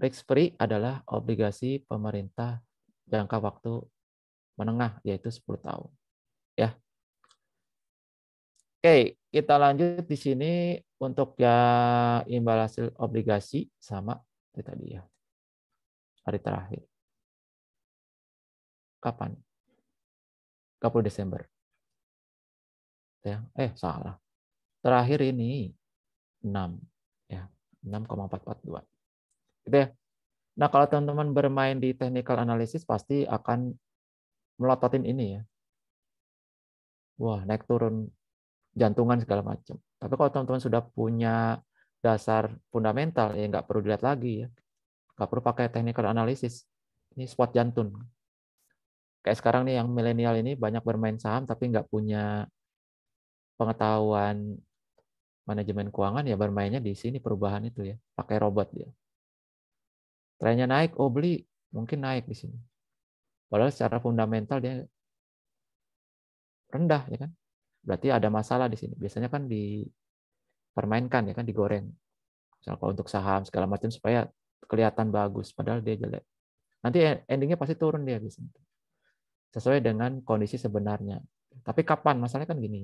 risk free adalah obligasi pemerintah jangka waktu menengah yaitu 10 tahun. Ya. Oke, kita lanjut di sini untuk ya imbal hasil obligasi sama itu tadi ya. Hari terakhir. Kapan? 30 Desember. Ya, salah. Terakhir ini 6 ya, 6,442. Gitu ya. Nah, kalau teman-teman bermain di technical analysis pasti akan melototin ini ya. Wah, naik turun jantungan segala macam. Tapi kalau teman-teman sudah punya dasar fundamental ya nggak perlu dilihat lagi ya. Nggak perlu pakai technical analysis. Ini spot jantung. Kayak sekarang nih yang milenial ini banyak bermain saham tapi nggak punya pengetahuan manajemen keuangan ya bermainnya di sini perubahan itu ya. Pakai robot dia. Trennya naik, oh beli, mungkin naik di sini. Padahal secara fundamental dia rendah ya kan. Berarti ada masalah di sini. Biasanya kan dipermainkan ya kan, digoreng. Misal kalau untuk saham segala macam supaya kelihatan bagus padahal dia jelek. Nanti endingnya pasti turun dia di sini. Sesuai dengan kondisi sebenarnya. Tapi kapan? Masalahnya kan gini.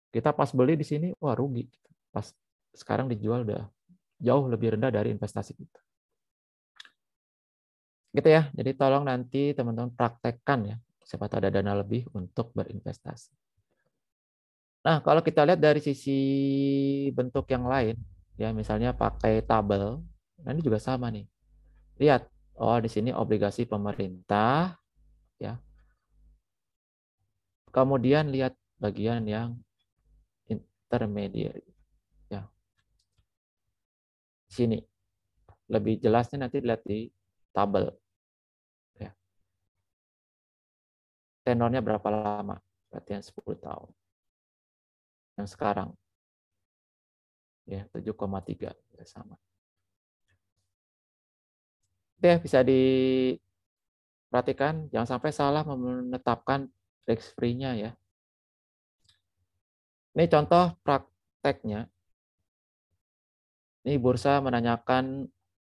Kita pas beli di sini, wah rugi. Pas sekarang dijual udah jauh lebih rendah dari investasi kita. Gitu ya. Jadi tolong nanti teman-teman praktekkan ya. Siapa tahu ada dana lebih untuk berinvestasi. Nah, kalau kita lihat dari sisi bentuk yang lain, ya misalnya pakai tabel, nah ini juga sama nih. Lihat, oh di sini obligasi pemerintah, ya. Kemudian lihat bagian yang intermediary, ya. Sini lebih jelasnya nanti lihat di tabel. Ya. Tenornya berapa lama? Berarti yang 10 tahun. Yang sekarang ya 7,3 ya sama. Oke, bisa diperhatikan jangan sampai salah menetapkan risk free-nya ya. Ini contoh prakteknya. Ini bursa menanyakan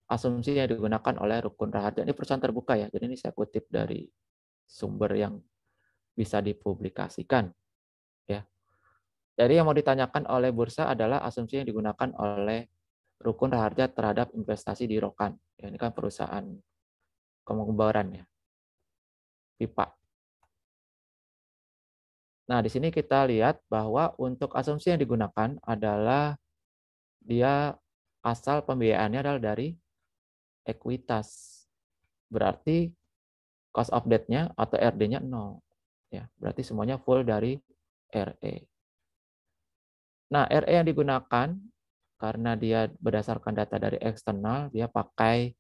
asumsi yang digunakan oleh Rukun Raharja. Ini perusahaan terbuka ya. Jadi ini saya kutip dari sumber yang bisa dipublikasikan ya. Jadi yang mau ditanyakan oleh bursa adalah asumsi yang digunakan oleh Rukun Raharja terhadap investasi di Rokan. Ya, ini kan perusahaan pengumbaran ya. Pipa. Nah, di sini kita lihat bahwa untuk asumsi yang digunakan adalah dia asal pembiayaannya adalah dari ekuitas. Berarti cost of debt-nya atau RD-nya 0. Ya, berarti semuanya full dari RE. Nah, RE yang digunakan karena dia berdasarkan data dari eksternal, dia pakai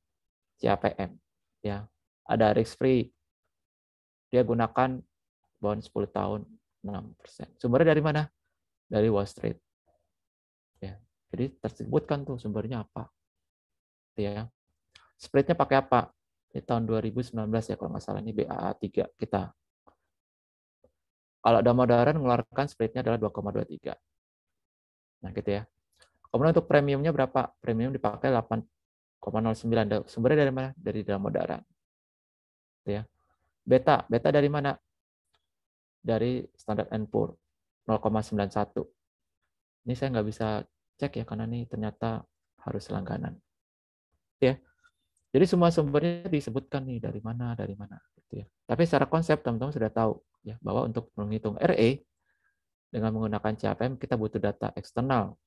CAPM. Ya, ada risk free. Dia gunakan bond 10 tahun 6%. Sumbernya dari mana? Dari Wall Street. Ya, jadi tersebutkan tuh sumbernya apa. Ya. Spreadnya pakai apa? Di tahun 2019 ya kalau nggak salah, ini BAA3 kita. Kalau ada modern mengeluarkan spreadnya adalah 2,23. Nah gitu ya. Kemudian untuk premiumnya berapa? Premium dipakai 8,09. Sumbernya dari mana? Dari dalam modern. Ya. Beta dari mana? Dari Standard & Poor 0,91. Ini saya nggak bisa cek ya karena ini ternyata harus langganan. Ya. Jadi semua sumbernya disebutkan nih dari mana gitu ya. Tapi secara konsep teman-teman sudah tahu ya bahwa untuk menghitung RE dengan menggunakan CAPM kita butuh data eksternal.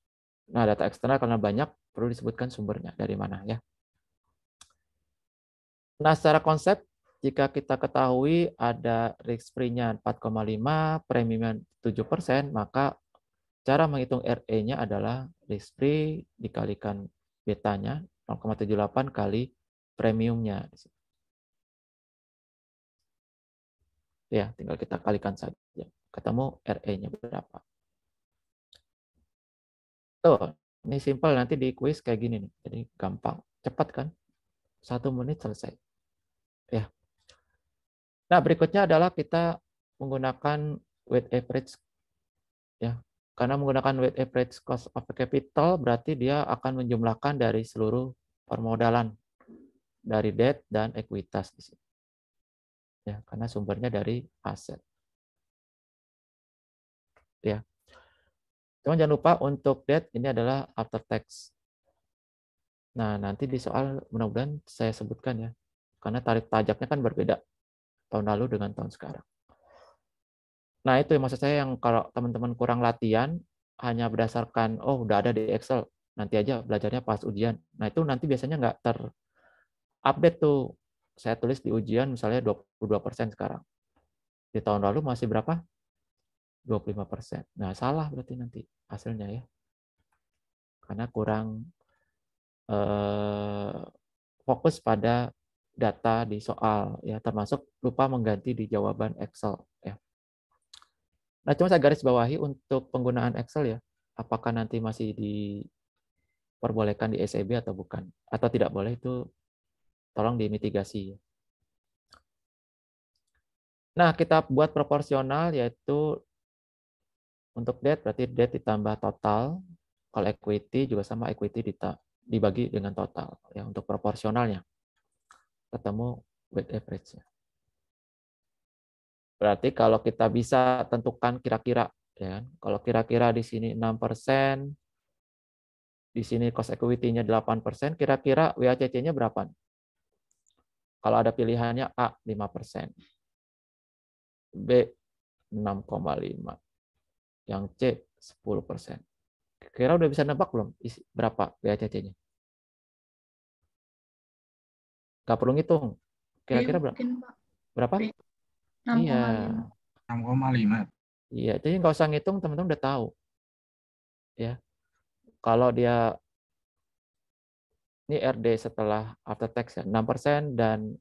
Nah, data eksternal karena banyak perlu disebutkan sumbernya dari mana ya. Nah, secara konsep jika kita ketahui ada risk free-nya 4,5, premiumnya 7%, maka cara menghitung RE-nya adalah risk free dikalikan betanya 0,78 kali premiumnya. Ya, tinggal kita kalikan saja. Ketemu RE-nya berapa. Tuh, ini simple nanti di quiz kayak gini nih. Jadi gampang, cepat kan? 1 menit selesai. Ya. Nah, berikutnya adalah kita menggunakan weighted average ya. Karena menggunakan weighted average cost of capital berarti dia akan menjumlahkan dari seluruh permodalan dari debt dan ekuitas di sini. Ya, karena sumbernya dari aset. Ya. Cuma jangan lupa untuk debt ini adalah after tax. Nah, nanti di soal mudah-mudahan saya sebutkan ya. Karena tarif pajaknya kan berbeda tahun lalu dengan tahun sekarang. Nah, itu yang maksud saya yang kalau teman-teman kurang latihan, hanya berdasarkan, oh udah ada di Excel, nanti aja belajarnya pas ujian. Nah, itu nanti biasanya nggak terupdate tuh. Saya tulis di ujian misalnya 22% sekarang. Di tahun lalu masih berapa? 25%. Nah, salah berarti nanti hasilnya ya. Karena kurang fokus pada data di soal ya, termasuk lupa mengganti di jawaban Excel ya. Nah, cuma saya garis bawahi untuk penggunaan Excel ya, apakah nanti masih diperbolehkan di SEB atau bukan, atau tidak boleh itu tolong dimitigasi. Nah, kita buat proporsional yaitu untuk debt berarti debt ditambah total, kalau equity juga sama equity dibagi dengan total ya untuk proporsionalnya. Ketemu weighted average-nya. Berarti kalau kita bisa tentukan kira-kira ya, kalau kira-kira di sini 6%, di sini cost equity-nya 8%, kira-kira WACC-nya berapa? Kalau ada pilihannya A 5%, B 6,5, yang C 10%. Kira udah bisa nebak belum berapa WACC-nya? Gak perlu ngitung. Kira-kira berapa? Berapa? Iya. 6,5. Iya, jadi nggak usah ngitung, teman-teman udah tahu. Ya. Kalau dia ini RD setelah after tax ya 6% dan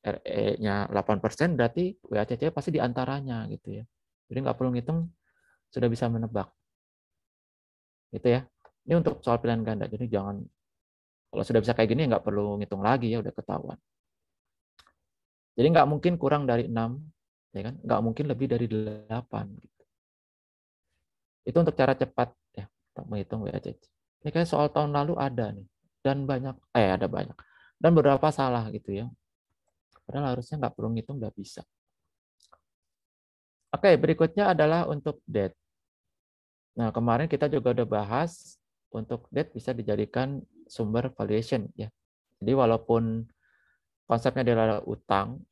RE-nya 8%, berarti WACC pasti di antaranya gitu ya. Jadi nggak perlu ngitung, sudah bisa menebak. Gitu ya. Ini untuk soal pilihan ganda. Jadi jangan, kalau sudah bisa kayak gini nggak perlu ngitung lagi ya, udah ketahuan. Jadi nggak mungkin kurang dari 6, ya kan? Nggak mungkin lebih dari 8. Gitu. Itu untuk cara cepat ya, untuk menghitung WACC. Ini kayak soal tahun lalu ada nih. Dan banyak, ada banyak. Dan beberapa salah gitu ya. Padahal harusnya nggak perlu ngitung, nggak bisa. Oke, berikutnya adalah untuk debt. Nah, kemarin kita juga udah bahas untuk debt bisa dijadikan sumber valuation ya. Jadi walaupun konsepnya adalah utang,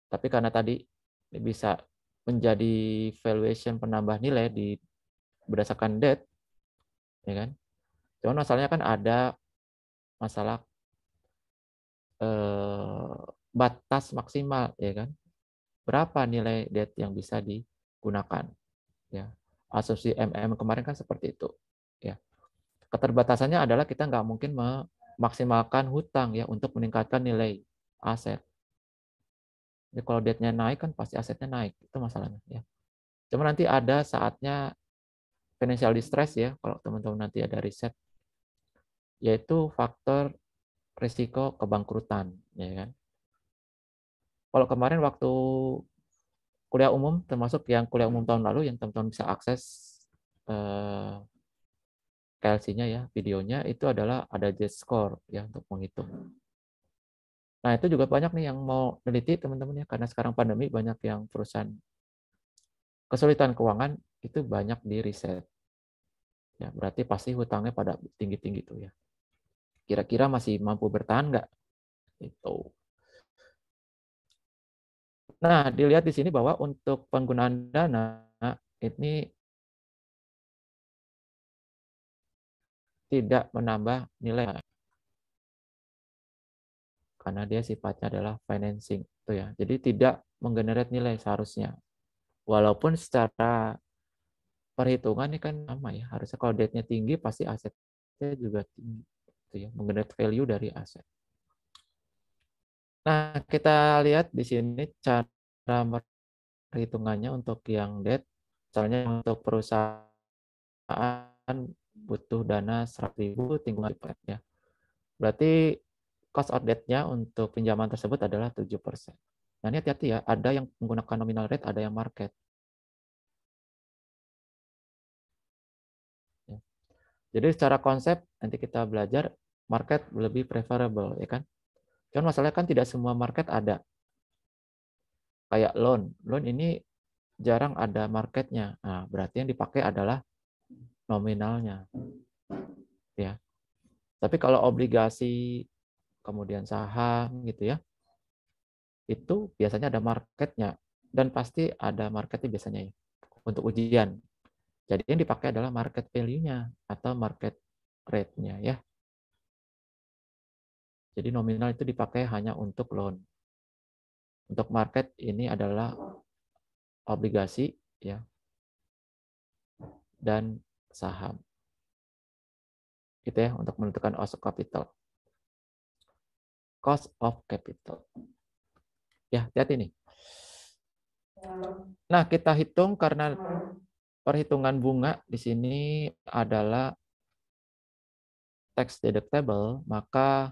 tapi karena tadi bisa menjadi valuation penambah nilai berdasarkan debt, ya kan? Cuman masalahnya kan ada masalah batas maksimal, ya kan? Berapa nilai debt yang bisa digunakan? Ya, asumsi MM kemarin kan seperti itu. Ya, keterbatasannya adalah kita nggak mungkin memaksimalkan hutang ya untuk meningkatkan nilai aset. Jadi kalau debt-nya naik kan pasti asetnya naik, itu masalahnya. Ya. Cuma nanti ada saatnya financial distress ya, kalau teman-teman nanti ada riset, yaitu faktor risiko kebangkrutan, ya kan. Kalau kemarin waktu kuliah umum, termasuk yang kuliah umum tahun lalu, yang teman-teman bisa akses KLC-nya ya, videonya, itu adalah ada Z-score ya untuk menghitung. Nah itu juga banyak nih yang mau neliti teman-teman ya, karena sekarang pandemi banyak yang perusahaan kesulitan keuangan itu banyak di riset. Ya, berarti pasti hutangnya pada tinggi-tinggi tuh ya. Kira-kira masih mampu bertahan nggak? Itu. Nah, dilihat di sini bahwa untuk penggunaan dana ini tidak menambah nilai karena dia sifatnya adalah financing tuh ya. Jadi tidak menggenerate nilai seharusnya. Walaupun secara perhitungan ini kan sama ya. Harusnya kalau debt-nya tinggi pasti asetnya juga tinggi tuh ya, menggenerate value dari aset. Nah, kita lihat di sini cara perhitungannya untuk yang debt. Misalnya untuk perusahaan butuh dana 100.000 tinggal ya. Berarti cost of debt-nya untuk pinjaman tersebut adalah 7%. Nah, ini hati-hati ya, ada yang menggunakan nominal rate, ada yang market. Ya. Jadi secara konsep nanti kita belajar market lebih preferable ya kan. Cuman masalahnya kan tidak semua market ada. Kayak loan ini jarang ada marketnya. Nah, berarti yang dipakai adalah nominalnya. Ya. Tapi kalau obligasi kemudian saham gitu ya, itu biasanya ada marketnya dan pasti ada marketnya biasanya ya untuk ujian. Jadi yang dipakai adalah market value-nya atau market rate-nya ya. Jadi nominal itu dipakai hanya untuk loan. Untuk market ini adalah obligasi ya dan saham. Gitu ya untuk menentukan cost of capital. Cost of capital. Ya, hati-hati nih. Nah, kita hitung karena perhitungan bunga di sini adalah tax deductible, maka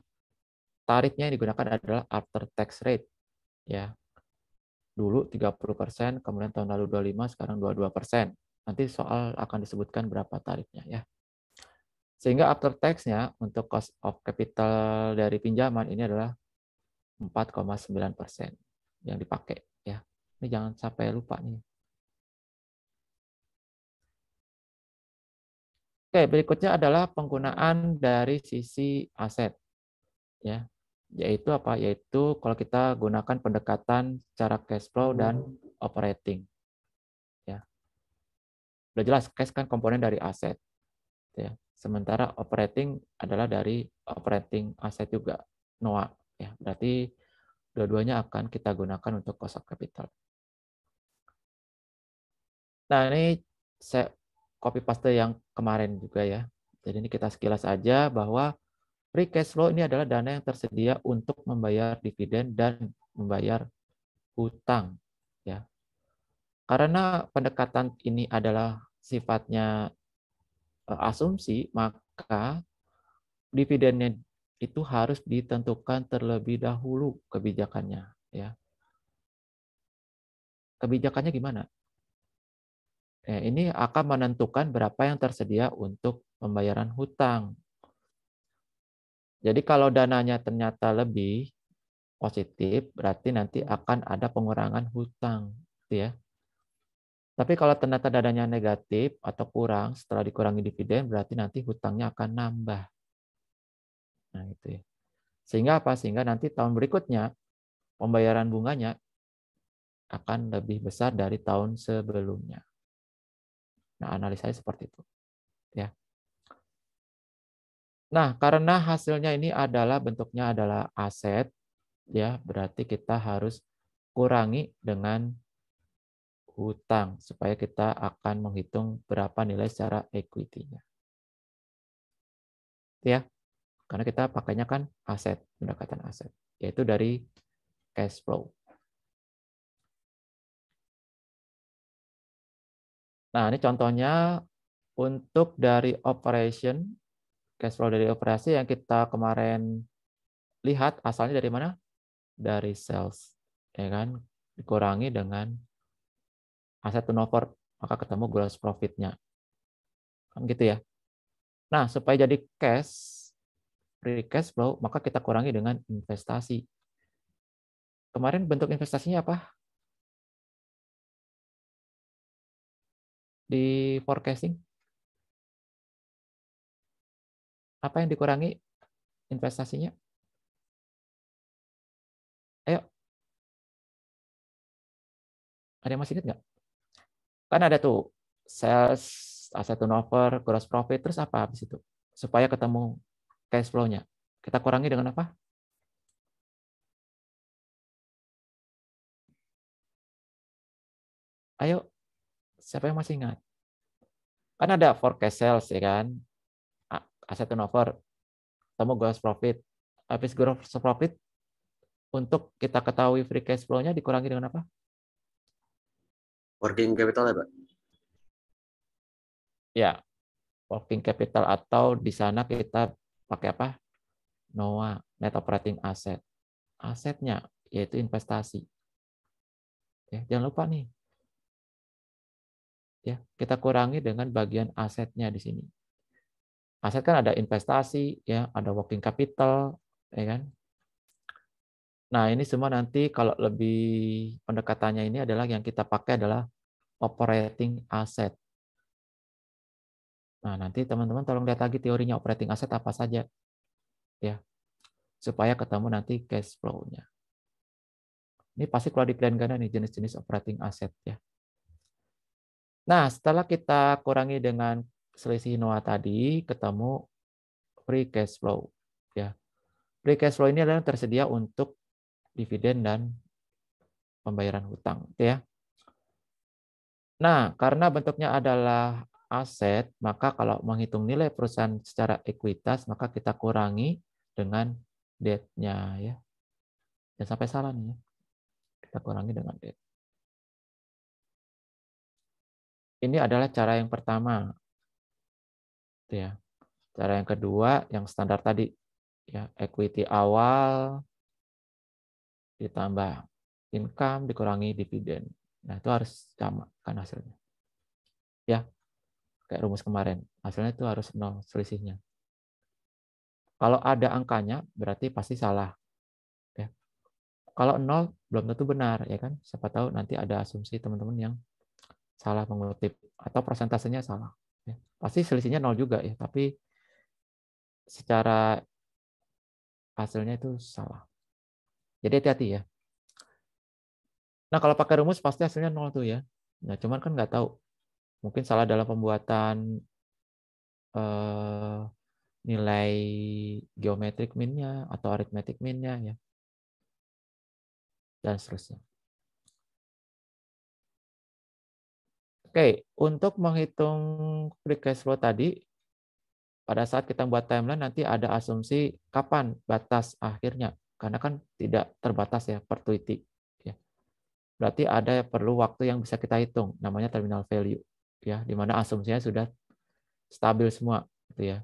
tarifnya yang digunakan adalah after tax rate ya. Dulu 30%, kemudian tahun lalu 25%, sekarang 22%. Nanti soal akan disebutkan berapa tarifnya ya. Sehingga after tax-nya untuk cost of capital dari pinjaman ini adalah 4,9% yang dipakai ya. Ini jangan sampai lupa nih. Oke, berikutnya adalah penggunaan dari sisi aset ya. Yaitu apa? Yaitu kalau kita gunakan pendekatan cara cash flow dan operating. Ya. Udah jelas cash kan komponen dari aset ya. Sementara operating adalah dari operating aset juga, NOA ya. Berarti dua-duanya akan kita gunakan untuk cost of capital. Nah, ini saya copy paste yang kemarin juga ya. Jadi ini kita sekilas aja bahwa free cash flow ini adalah dana yang tersedia untuk membayar dividen dan membayar hutang ya. Karena pendekatan ini adalah sifatnya asumsi, maka dividennya itu harus ditentukan terlebih dahulu kebijakannya ya. Kebijakannya gimana? Ini akan menentukan berapa yang tersedia untuk pembayaran hutang. Jadi kalau dananya ternyata lebih positif, berarti nanti akan ada pengurangan hutang, ya. Tapi kalau ternyata dananya negatif atau kurang, setelah dikurangi dividen, berarti nanti hutangnya akan nambah. Nah, itu ya. Sehingga apa? Sehingga nanti tahun berikutnya pembayaran bunganya akan lebih besar dari tahun sebelumnya. Nah, analisanya seperti itu. Ya. Nah, karena hasilnya ini adalah bentuknya adalah aset, ya, berarti kita harus kurangi dengan hutang supaya kita akan menghitung berapa nilai secara equity-nya. Ya. Karena kita pakainya kan aset, pendekatan aset, yaitu dari cash flow. Nah, ini contohnya untuk dari operation, cash flow dari operasi yang kita kemarin lihat asalnya dari mana? Dari sales, ya kan? Dikurangi dengan aset turnover, maka ketemu gross profit-nya. Kan gitu ya. Nah, supaya jadi free cash flow, maka kita kurangi dengan investasi. Kemarin bentuk investasinya apa? Di forecasting? Apa yang dikurangi investasinya? Ayo. Ada yang masih ingat nggak? Kan ada tuh sales, asset turnover, gross profit, terus apa habis itu? Supaya ketemu cash flow-nya. Kita kurangi dengan apa? Ayo, siapa yang masih ingat? Kan ada forecast sales, ya kan? Asset turnover, ketemu gross profit. Habis gross profit, untuk kita ketahui free cash flow-nya dikurangi dengan apa? Working capital ya, Pak? Ya, working capital, atau di sana kita pakai apa? NOA, net operating asset. Asetnya, yaitu investasi. Ya, jangan lupa nih. Ya, kita kurangi dengan bagian asetnya di sini. Aset kan ada investasi, ya, ada working capital, ya kan? Nah, ini semua nanti kalau lebih pendekatannya ini adalah yang kita pakai adalah operating asset. Nah, nanti teman-teman tolong lihat lagi teorinya operating asset apa saja, ya, supaya ketemu nanti cash flow-nya. Ini pasti kalau di plan Gana nih jenis-jenis operating asset, ya. Nah, setelah kita kurangi dengan selisih NOA tadi, ketemu free cash flow, ya. Free cash flow ini adalah tersedia untuk dividen dan pembayaran hutang, ya. Nah, karena bentuknya adalah aset, maka kalau menghitung nilai perusahaan secara ekuitas, maka kita kurangi dengan debt-nya, ya. Jangan sampai salah nih, ya. Kita kurangi dengan debt. Ini adalah cara yang pertama, ya. Cara yang kedua, yang standar tadi, ya, equity awal ditambah income dikurangi dividen. Nah, itu harus sama kan hasilnya. Ya, kayak rumus kemarin. Hasilnya itu harus 0 selisihnya. Kalau ada angkanya berarti pasti salah. Ya. Kalau 0 belum tentu benar, ya kan? Siapa tahu nanti ada asumsi teman-teman yang salah mengutip atau persentasenya salah. Ya. Pasti selisihnya 0 juga ya, tapi secara hasilnya itu salah. Jadi hati-hati ya. Nah, kalau pakai rumus pasti hasilnya 0 tuh ya. Nah, cuman kan nggak tahu. Mungkin salah dalam pembuatan nilai geometric mean-nya atau arithmetic mean-nya ya. Dan seterusnya. Oke, untuk menghitung free cash flow tadi, pada saat kita buat timeline nanti ada asumsi kapan batas akhirnya. Karena kan tidak terbatas ya, perpetuity. Ya. Berarti ada perlu waktu yang bisa kita hitung, namanya terminal value. Ya, di mana asumsinya sudah stabil semua. Gitu ya.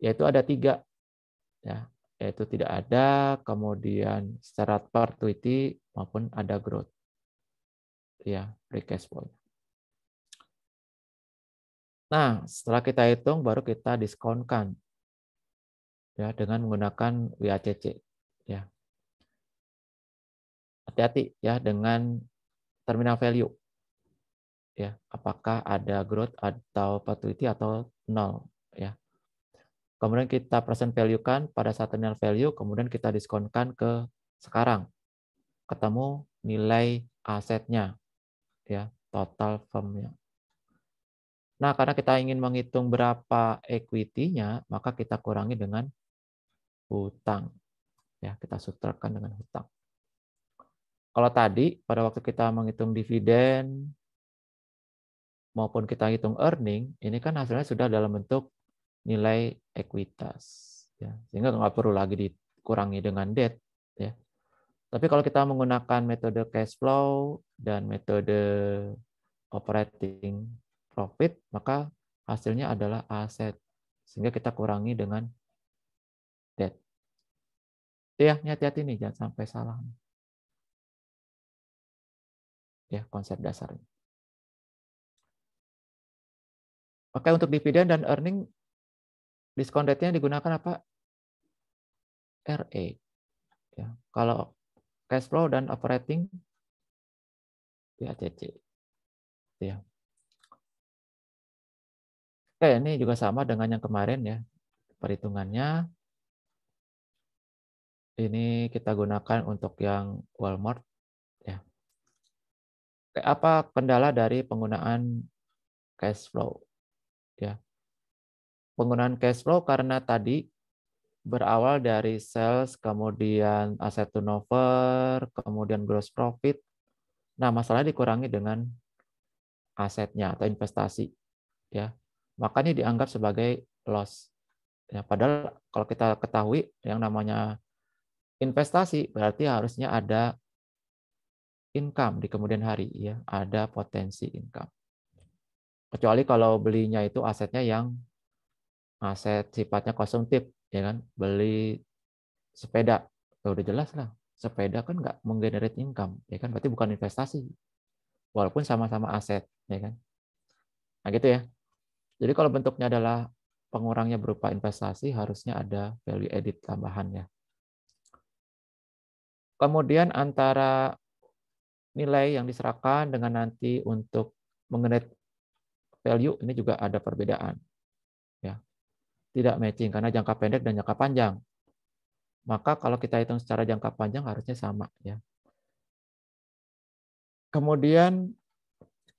Yaitu ada 3. Ya, yaitu tidak ada, kemudian secara perpetuity maupun ada growth. Ya, free cash flow. Nah, setelah kita hitung baru kita diskonkan ya dengan menggunakan WACC ya. Hati-hati ya dengan terminal value. Ya, apakah ada growth atau perpetuity atau 0 ya. Kemudian kita present value kan pada saat terminal value, kemudian kita diskonkan ke sekarang. Ketemu nilai asetnya, ya, total firmnya. Nah, karena kita ingin menghitung berapa equity-nya, maka kita kurangi dengan hutang. Ya, kita subtrakan dengan hutang. Kalau tadi pada waktu kita menghitung dividen maupun kita hitung earning, ini kan hasilnya sudah dalam bentuk nilai ekuitas, ya, sehingga nggak perlu lagi dikurangi dengan debt, ya. Tapi kalau kita menggunakan metode cash flow dan metode operating profit, maka hasilnya adalah aset, sehingga kita kurangi dengan debt. Ya, hati-hati nih, jangan sampai salah. Ya, konsep dasarnya. Oke, untuk dividen dan earning, diskon rate-nya digunakan apa? RE. Ya, kalau cash flow dan operating, ya CC. Ya. Oke, ini juga sama dengan yang kemarin ya. Perhitungannya ini kita gunakan untuk yang Walmart. Ya. Oke, apa kendala dari penggunaan cash flow? Ya. Penggunaan cash flow karena tadi berawal dari sales, kemudian asset turnover, kemudian gross profit. Nah, masalahnya dikurangi dengan asetnya atau investasi. Ya. Makanya dianggap sebagai loss. Ya, padahal kalau kita ketahui yang namanya investasi berarti harusnya ada income di kemudian hari, ya, ada potensi income. Kecuali kalau belinya itu asetnya yang aset sifatnya konsumtif, ya kan, beli sepeda, ya udah jelas lah, sepeda kan nggak menggenerate income, ya kan, berarti bukan investasi, walaupun sama-sama aset, ya kan. Nah gitu ya. Jadi kalau bentuknya adalah pengurangnya berupa investasi, harusnya ada value added tambahannya. Kemudian antara nilai yang diserahkan dengan nanti untuk mengenerate value ini juga ada perbedaan. Ya. Tidak matching karena jangka pendek dan jangka panjang. Maka kalau kita hitung secara jangka panjang harusnya sama, ya. Kemudian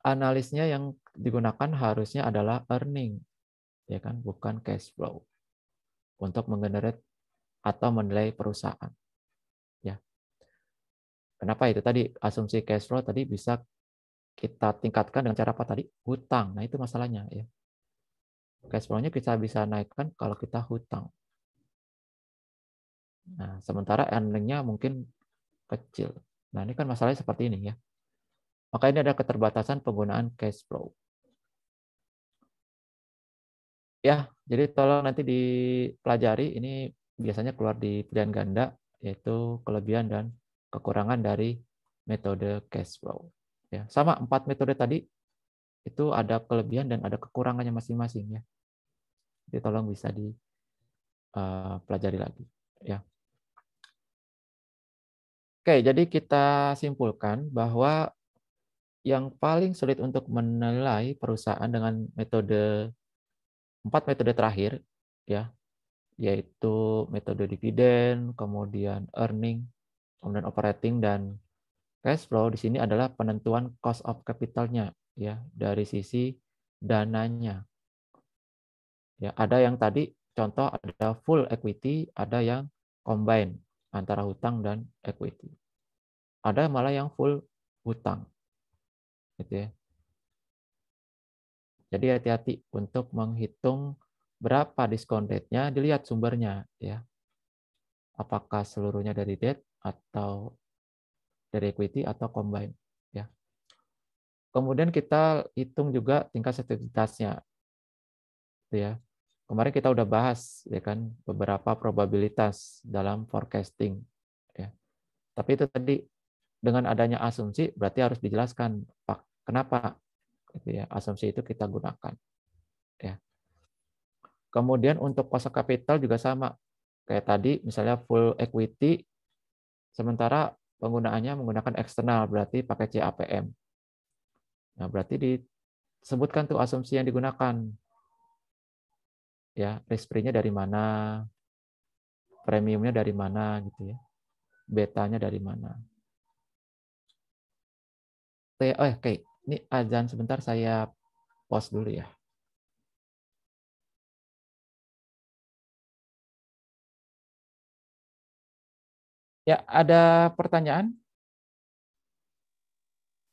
analisnya yang digunakan harusnya adalah earning, ya kan, bukan cash flow untuk menggenerate atau menilai perusahaan. Ya. Kenapa itu tadi asumsi cash flow tadi bisa kita tingkatkan dengan cara apa tadi? Hutang. Nah, itu masalahnya, ya. Cash flow-nya kita bisa naikkan kalau kita hutang. Nah, sementara earning-nya mungkin kecil. Nah, ini kan masalahnya seperti ini, ya. Maka ini ada keterbatasan penggunaan cash flow. Ya, jadi tolong nanti dipelajari, ini biasanya keluar di pilihan ganda, yaitu kelebihan dan kekurangan dari metode cash flow. Ya, sama 4 metode tadi, itu ada kelebihan dan ada kekurangannya masing-masing, ya. Jadi tolong bisa dipelajari lagi. Ya. Oke, jadi kita simpulkan bahwa yang paling sulit untuk menilai perusahaan dengan metode 4 metode terakhir, ya, yaitu metode dividen, kemudian earning, kemudian operating dan cash flow. Di sini adalah penentuan cost of capital-nya, ya, dari sisi dananya. Ya, ada yang tadi contoh ada full equity, ada yang combine antara hutang dan equity. Ada malah yang full hutang. Gitu ya. Jadi hati-hati untuk menghitung berapa diskon rate-nya, dilihat sumbernya, ya. Apakah seluruhnya dari debt atau dari equity atau combine, ya. Kemudian kita hitung juga tingkat sensitivitasnya, ya. Kemarin kita udah bahas, ya kan, beberapa probabilitas dalam forecasting, ya. Tapi itu tadi dengan adanya asumsi berarti harus dijelaskan Pak, kenapa, gitu ya, asumsi itu kita gunakan, ya. Kemudian untuk cost of capital juga sama. Kayak tadi misalnya full equity, sementara penggunaannya menggunakan eksternal, berarti pakai CAPM. Nah, berarti disebutkan tuh asumsi yang digunakan. Ya, risk free-nya dari mana, premiumnya dari mana gitu ya. Betanya dari mana. Oke, ini azan sebentar, saya pause dulu ya. Ya, ada pertanyaan?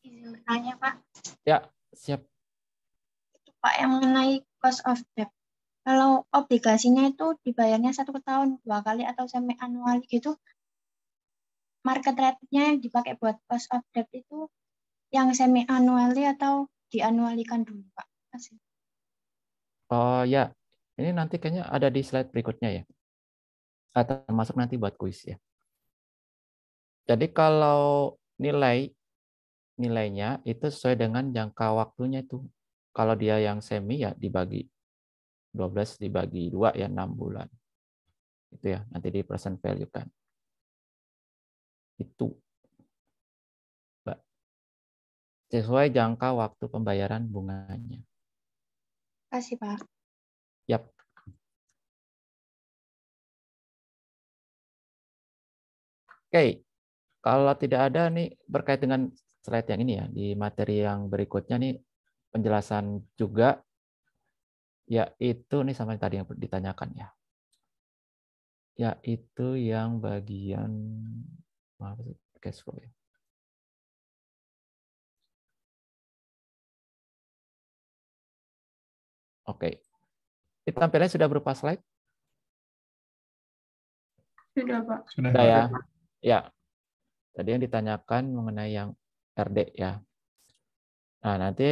Izin bertanya, Pak. Ya, siap. Itu Pak yang mengenai cost of debt. Kalau obligasinya itu dibayarnya 1 tahun 2 kali atau semi annual gitu, market rate-nya yang dipakai buat cost of debt itu yang semi annually atau dianualikan dulu, Pak? Kasih. Oh ya, ini nanti kayaknya ada di slide berikutnya ya. Atau termasuk nanti buat kuis ya. Jadi kalau nilainya itu sesuai dengan jangka waktunya itu. Kalau dia yang semi ya dibagi 12 dibagi 2 ya 6 bulan. Itu ya, nanti di present value kan. Itu. Mbak. Sesuai jangka waktu pembayaran bunganya. Kasih, Pak. Yap. Oke. Kalau tidak ada nih berkait dengan slide yang ini ya, di materi yang berikutnya nih penjelasan juga, yaitu nih sama yang tadi yang ditanyakan ya. Yaitu yang bagian cash flow ya. Oke. Ini tampilannya sudah berupa slide? Sudah, Pak. Sudah, Sudah Pak. ya. Ya. Tadi yang ditanyakan mengenai yang RD ya. Nah, nanti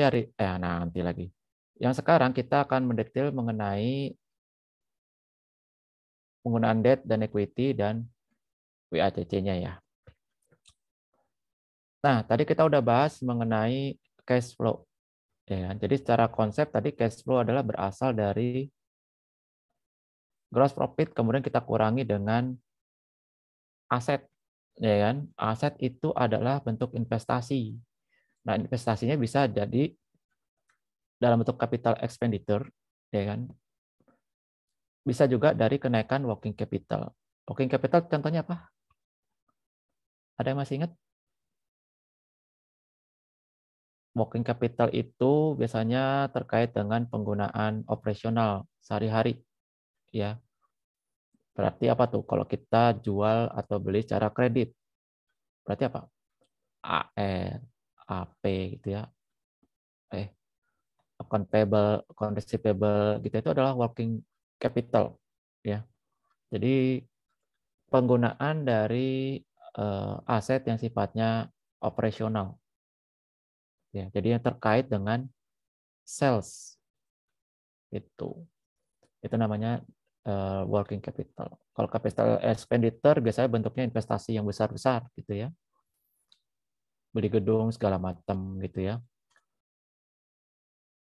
lagi. Yang sekarang kita akan mendetail mengenai penggunaan debt dan equity dan WACC-nya ya. Nah, tadi kita udah bahas mengenai cash flow. Ya, jadi secara konsep tadi cash flow adalah berasal dari gross profit, kemudian kita kurangi dengan aset. Ya kan? Aset itu adalah bentuk investasi. Nah, investasinya bisa jadi dalam bentuk capital expenditure, ya kan? Bisa juga dari kenaikan working capital. Working capital contohnya apa? Ada yang masih ingat? Working capital itu biasanya terkait dengan penggunaan operasional sehari-hari, ya. Berarti apa tuh? Kalau kita jual atau beli secara kredit, berarti apa? AR, AP gitu ya. Account payable, account receivable gitu itu adalah working capital, ya. Jadi penggunaan dari aset yang sifatnya operasional. Ya, jadi yang terkait dengan sales itu namanya working capital. Kalau capital expenditure biasanya bentuknya investasi yang besar-besar gitu ya, beli gedung segala macam gitu ya.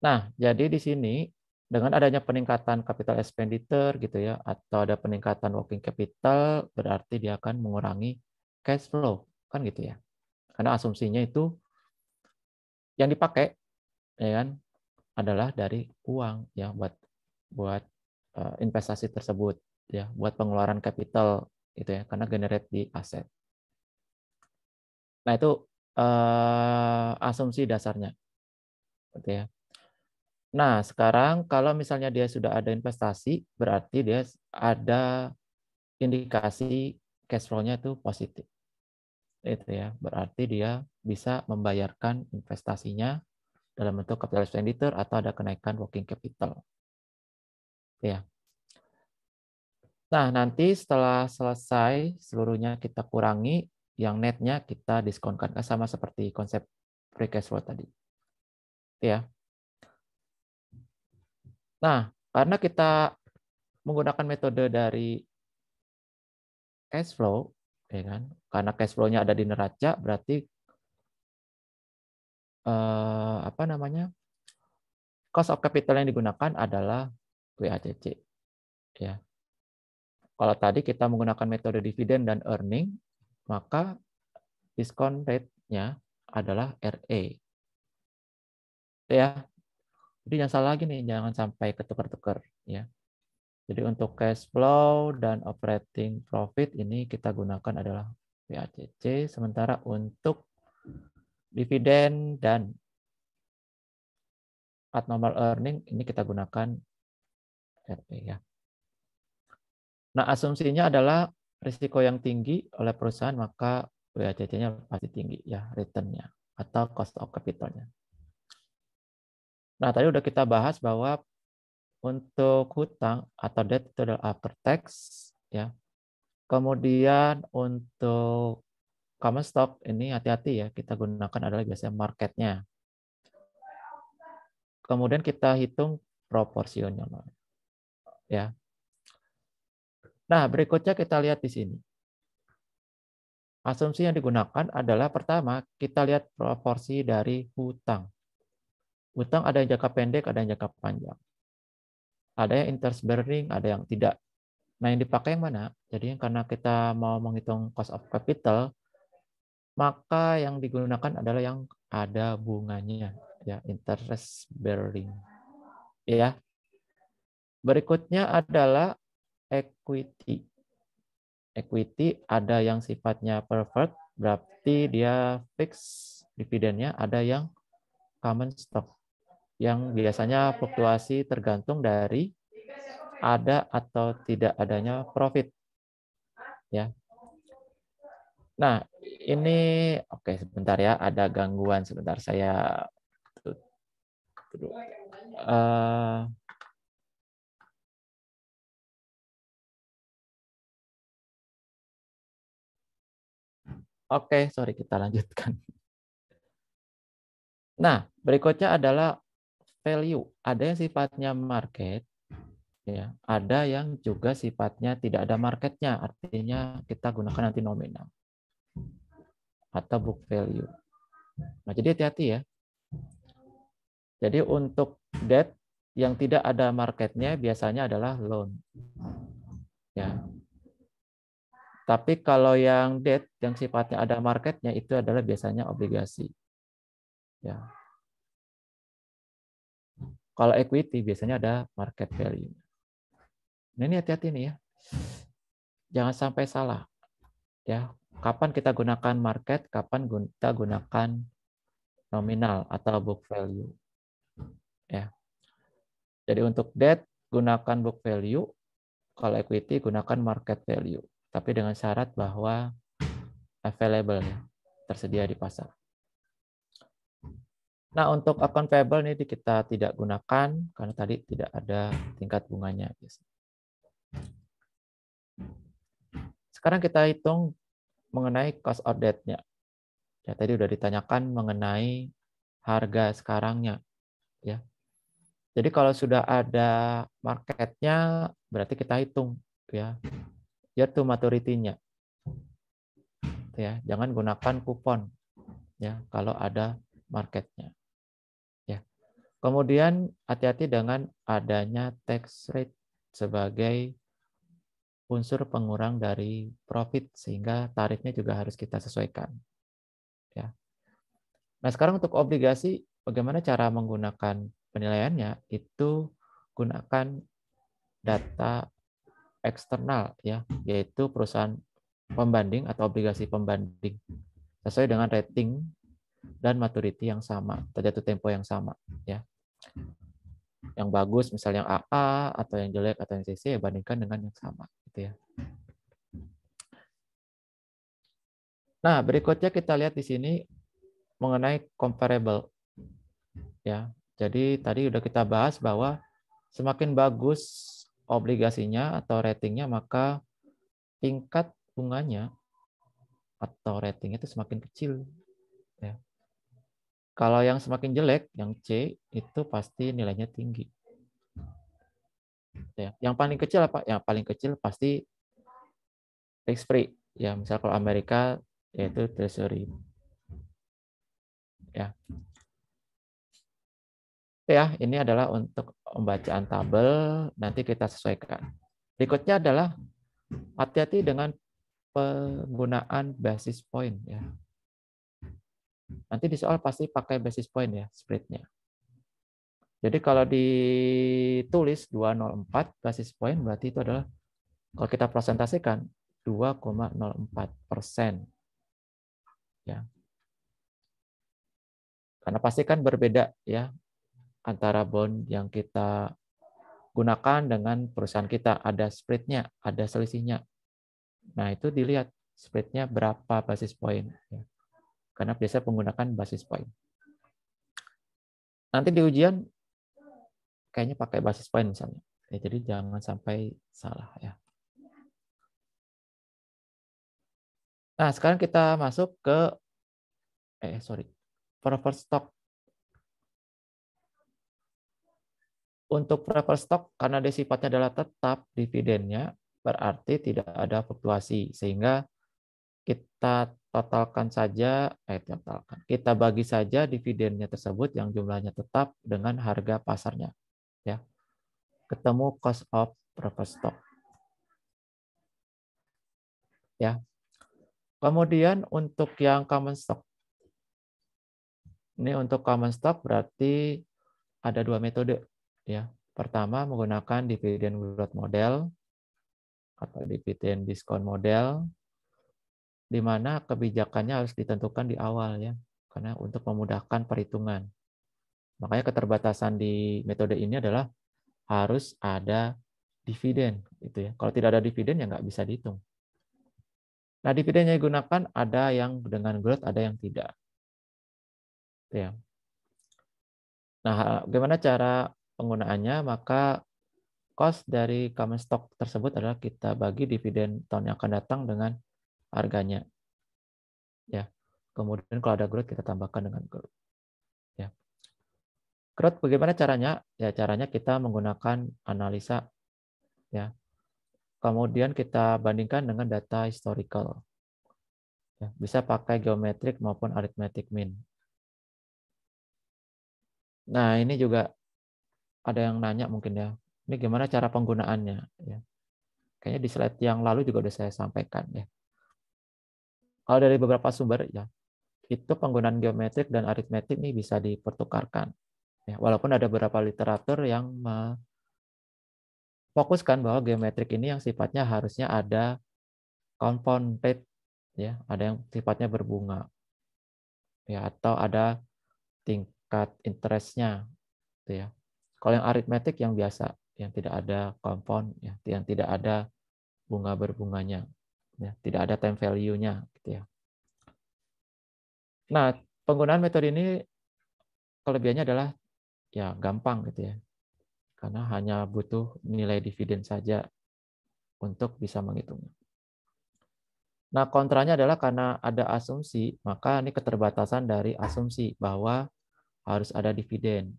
Nah, jadi di sini dengan adanya peningkatan capital expenditure gitu ya, atau ada peningkatan working capital, berarti dia akan mengurangi cash flow kan gitu ya. Karena asumsinya itu yang dipakai ya kan adalah dari uang ya buat investasi tersebut ya, buat pengeluaran capital gitu ya, karena generate di aset. Nah, itu asumsi dasarnya gitu ya. Nah, sekarang kalau misalnya dia sudah ada investasi, berarti dia ada indikasi cash flow-nya itu positif. Itu ya, berarti dia bisa membayarkan investasinya dalam bentuk capital expenditure atau ada kenaikan working capital. Ya. Nah, nanti setelah selesai seluruhnya kita kurangi, yang netnya kita diskonkan, sama seperti konsep free cash flow tadi. Ya. Nah, karena kita menggunakan metode dari cash flow, ya kan? Karena cash flow-nya ada di neraca, berarti apa namanya? Cost of capital yang digunakan adalah WACC. Ya. Kalau tadi kita menggunakan metode dividen dan earning, maka discount rate-nya adalah RE. Ya. Jadi jangan salah lagi nih, jangan sampai ketukar-tukar ya. Jadi untuk cash flow dan operating profit ini kita gunakan adalah WACC, sementara untuk dividen dan abnormal earning ini kita gunakan RP ya. Nah, asumsinya adalah risiko yang tinggi oleh perusahaan, maka WACC-nya pasti tinggi ya, return-nya atau cost of capital-nya. Nah, tadi udah kita bahas bahwa untuk hutang atau debt itu adalah after tax ya. Kemudian untuk common stock ini hati-hati ya, kita gunakan adalah biasanya marketnya. Kemudian kita hitung proporsional ya. Nah, berikutnya kita lihat di sini. Asumsi yang digunakan adalah pertama, kita lihat proporsi dari hutang. Hutang ada yang jangka pendek, ada yang jangka panjang. Ada yang interest bearing, ada yang tidak. Nah, yang dipakai yang mana? Jadi karena kita mau menghitung cost of capital, maka yang digunakan adalah yang ada bunganya, ya, interest bearing. Ya. Berikutnya adalah equity. Equity ada yang sifatnya preferred, berarti dia fix dividennya, ada yang common stock yang biasanya fluktuasi tergantung dari ada atau tidak adanya profit. Ya. Nah, ini oke sebentar ya, ada gangguan sebentar saya oke, sorry, kita lanjutkan. Nah, berikutnya adalah value. Ada yang sifatnya market, ya. Ada yang juga sifatnya tidak ada marketnya, artinya kita gunakan nanti nominal atau book value. Nah, jadi hati-hati ya. Jadi untuk debt yang tidak ada marketnya biasanya adalah loan. Ya. Tapi kalau yang debt yang sifatnya ada marketnya itu adalah biasanya obligasi. Ya. Kalau equity biasanya ada market value. Nah, ini hati-hati nih ya. Jangan sampai salah. Ya. Kapan kita gunakan market, kapan kita gunakan nominal atau book value. Ya. Jadi untuk debt gunakan book value, kalau equity gunakan market value. Tapi dengan syarat bahwa available ya, tersedia di pasar. Nah, untuk account payable ini kita tidak gunakan karena tadi tidak ada tingkat bunganya. Sekarang kita hitung mengenai cost of debt-nya. Ya, tadi udah ditanyakan mengenai harga sekarangnya. Ya. Jadi kalau sudah ada marketnya, berarti kita hitung ya year to maturity-nya. Ya, jangan gunakan kupon ya kalau ada marketnya. Ya. Kemudian hati-hati dengan adanya tax rate sebagai unsur pengurang dari profit sehingga tarifnya juga harus kita sesuaikan. Ya. Nah, sekarang untuk obligasi bagaimana cara menggunakan penilaiannya? Itu gunakan data eksternal ya, yaitu perusahaan pembanding atau obligasi pembanding sesuai dengan rating dan maturity yang sama, atau jatuh tempo yang sama ya. Yang bagus misalnya yang AA atau yang jelek atau yang CC ya bandingkan dengan yang sama gitu ya. Nah, berikutnya kita lihat di sini mengenai comparable ya. Jadi tadi udah kita bahas bahwa semakin bagus obligasinya atau ratingnya, maka tingkat bunganya atau ratingnya itu semakin kecil. Ya. Kalau yang semakin jelek, yang C, itu pasti nilainya tinggi. Ya. Yang paling kecil apa? Yang paling kecil pasti risk free. Ya, misal kalau Amerika yaitu Treasury. Ya. Ya, ini adalah untuk pembacaan tabel, nanti kita sesuaikan. Berikutnya adalah hati-hati dengan penggunaan basis point ya. Nanti di soal pasti pakai basis point ya, spread-nya. Jadi kalau ditulis 204 basis point berarti itu adalah kalau kita presentasikan 2,04%. Ya. Karena pasti kan berbeda ya antara bond yang kita gunakan dengan perusahaan kita. Ada spread-nya, ada selisihnya. Nah, itu dilihat spread-nya berapa basis point. Ya. Karena biasa menggunakan basis point. Nanti di ujian kayaknya pakai basis point misalnya. Ya, jadi jangan sampai salah ya. Nah, sekarang kita masuk ke preferred stock. Untuk preferred stock karena dia sifatnya adalah tetap dividennya, berarti tidak ada fluktuasi sehingga kita kita bagi saja dividennya tersebut yang jumlahnya tetap dengan harga pasarnya, ya. Ketemu cost of preferred stock, ya. Kemudian untuk yang common stock, ini untuk common stock berarti ada dua metode, ya. Pertama menggunakan dividen growth model atau dividen diskon model, di mana kebijakannya harus ditentukan di awal ya, karena untuk memudahkan perhitungan. Makanya keterbatasan di metode ini adalah harus ada dividen, gitu ya. Kalau tidak ada dividen ya nggak bisa dihitung. Nah, dividen yang digunakan ada yang dengan growth, ada yang tidak. Ya. Nah, bagaimana cara penggunaannya? Maka cost dari common stock tersebut adalah kita bagi dividen tahun yang akan datang dengan harganya. Ya. Kemudian kalau ada growth kita tambahkan dengan growth. Ya. Growth bagaimana caranya? Ya, caranya kita menggunakan analisa ya. Kemudian kita bandingkan dengan data historical. Ya, bisa pakai geometrik maupun arithmetic mean. Nah, ini juga ada yang nanya mungkin ya. Ini gimana cara penggunaannya ya. Kayaknya di slide yang lalu juga sudah saya sampaikan ya. Kalau dari beberapa sumber ya, itu penggunaan geometrik dan aritmetik ini bisa dipertukarkan. Ya, walaupun ada beberapa literatur yang fokuskan bahwa geometrik ini yang sifatnya harusnya ada compound rate ya, ada yang sifatnya berbunga. Ya, atau ada tingkat interest-nya gitu ya. Kalau yang aritmetik yang biasa, yang tidak ada compound ya, yang tidak ada bunga berbunganya. Ya, tidak ada time value-nya gitu ya. Nah, penggunaan metode ini kelebihannya adalah ya gampang gitu ya. Karena hanya butuh nilai dividen saja untuk bisa menghitungnya. Nah, kontranya adalah karena ada asumsi, maka ini keterbatasan dari asumsi bahwa harus ada dividen.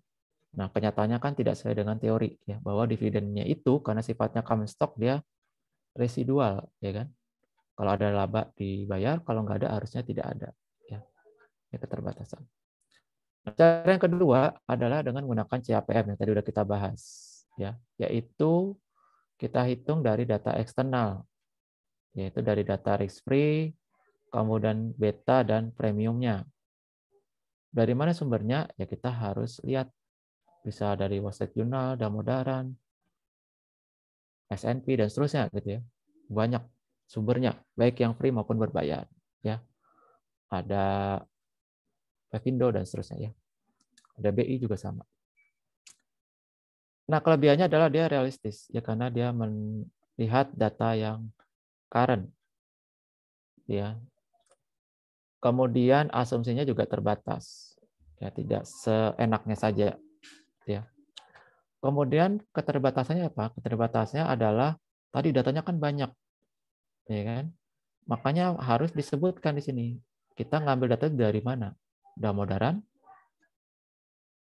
Nah, kenyataannya kan tidak sesuai dengan teori ya, bahwa dividennya itu karena sifatnya common stock dia residual ya kan. Kalau ada laba dibayar, kalau nggak ada harusnya tidak ada ya. Ini keterbatasan. Nah, cara yang kedua adalah dengan menggunakan CAPM yang tadi udah kita bahas ya, yaitu kita hitung dari data eksternal, yaitu dari data risk free, kemudian beta dan premiumnya. Dari mana sumbernya? Ya kita harus lihat, bisa dari Wall Street Journal, Damodaran, S&P dan seterusnya gitu ya. Banyak sumbernya, baik yang free maupun berbayar ya. Ada Pevindo dan seterusnya ya. Ada BI juga sama. Nah, kelebihannya adalah dia realistis ya, karena dia melihat data yang current ya. Kemudian asumsinya juga terbatas. Ya, tidak seenaknya saja ya. Kemudian keterbatasannya apa? Keterbatasannya adalah tadi datanya kan banyak. Ya kan? Makanya harus disebutkan di sini. Kita ngambil data dari mana? Damodaran,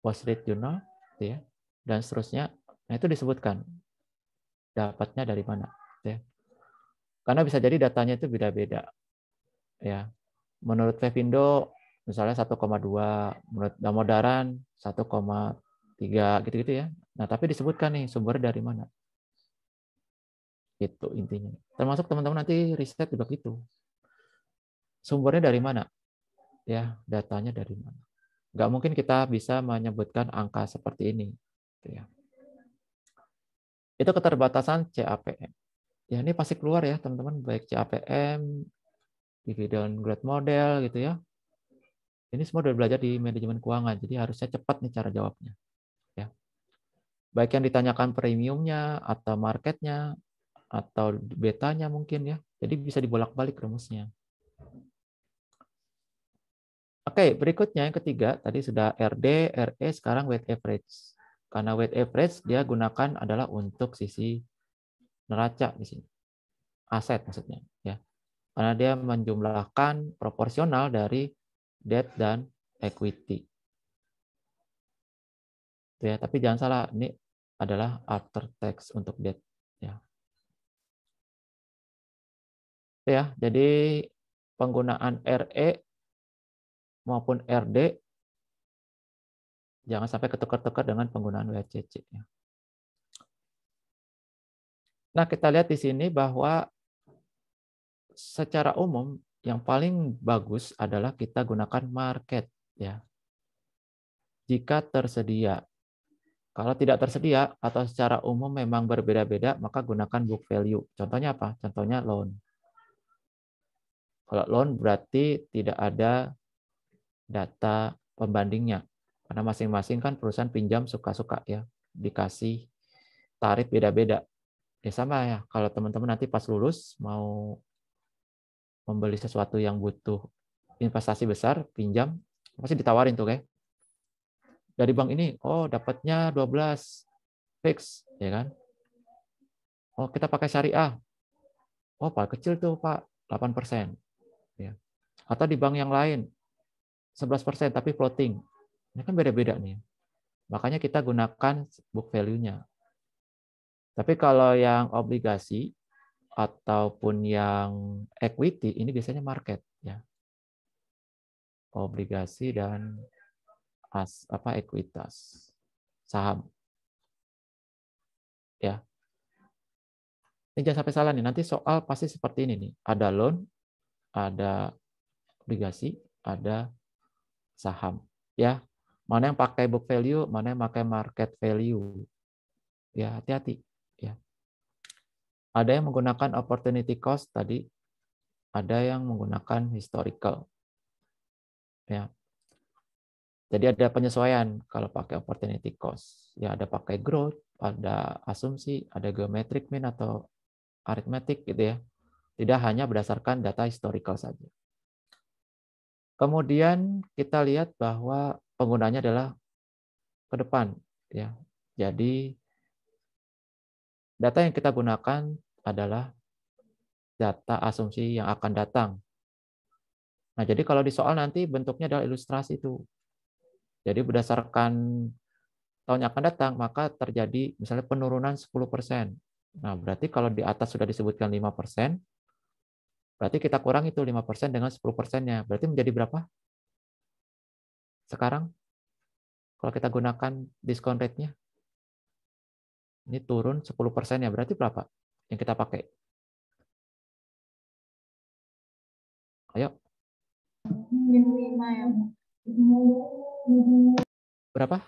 Wall Street Journal, ya, dan seterusnya. Nah, itu disebutkan. Dapatnya dari mana? Ya. Karena bisa jadi datanya itu beda-beda. Ya. Menurut Pevindo, misalnya 1,2, menurut Damodaran 1,3, gitu-gitu ya. Nah, tapi disebutkan nih sumber dari mana. Itu intinya. Termasuk teman-teman nanti riset juga gitu. Sumbernya dari mana? Ya, datanya dari mana? Nggak mungkin kita bisa menyebutkan angka seperti ini. Itu keterbatasan CAPM. Ya, ini pasti keluar ya, teman-teman, baik CAPM, dividend growth model gitu ya. Ini semua udah belajar di manajemen keuangan, jadi harusnya cepat nih cara jawabnya. Ya. Baik yang ditanyakan premiumnya, atau marketnya, atau betanya mungkin ya. Jadi bisa dibolak-balik rumusnya. Oke, berikutnya yang ketiga, tadi sudah RD, RE, sekarang weighted average. Karena weighted average dia gunakan adalah untuk sisi neraca di sini. Aset maksudnya, ya. Karena dia menjumlahkan proporsional dari debt dan equity. Ya, tapi jangan salah, ini adalah after tax untuk debt, ya. Ya, jadi penggunaan RE maupun RD jangan sampai ketukar-tukar dengan penggunaan WACC. Ya. Nah, kita lihat di sini bahwa secara umum yang paling bagus adalah kita gunakan market, ya. Jika tersedia. Kalau tidak tersedia atau secara umum memang berbeda-beda, maka gunakan book value. Contohnya apa? Contohnya loan. Kalau loan berarti tidak ada data pembandingnya. Karena masing-masing kan perusahaan pinjam suka-suka ya. Dikasih tarif beda-beda. Ya sama ya, kalau teman-teman nanti pas lulus mau membeli sesuatu yang butuh investasi besar, pinjam, pasti ditawarin tuh kayak. Dari bank ini, oh dapatnya 12 fix, ya kan? Oh kita pakai syariah. Oh paling kecil tuh Pak, 8%. Ya. Atau di bank yang lain, 11% tapi floating. Ini kan beda-beda nih. Makanya kita gunakan book value-nya. Tapi kalau yang obligasi ataupun yang equity, ini biasanya market. Ya. Obligasi dan ekuitas. Saham. Ya. Ini jangan sampai salah nih, nanti soal pasti seperti ini nih. Ada loan, ada obligasi, ada saham. Ya, mana yang pakai book value, mana yang pakai market value. Ya, hati-hati. Ya. Ada yang menggunakan opportunity cost tadi, ada yang menggunakan historical. Ya. Jadi ada penyesuaian kalau pakai opportunity cost. Ya, ada pakai growth, ada asumsi, ada geometric mean atau arithmetic gitu ya. Tidak hanya berdasarkan data historical saja. Kemudian kita lihat bahwa penggunanya adalah ke depan ya. Jadi data yang kita gunakan adalah data asumsi yang akan datang. Nah, jadi kalau di soal nanti bentuknya adalah ilustrasi itu. Jadi berdasarkan tahun yang akan datang, maka terjadi misalnya penurunan 10%. Nah, berarti kalau di atas sudah disebutkan 5%, berarti kita kurangi itu 5% dengan 10%-nya. Berarti menjadi berapa? Sekarang, kalau kita gunakan diskon rate-nya, ini turun 10% ya, berarti berapa yang kita pakai? Ayo. -5 ya. Berapa?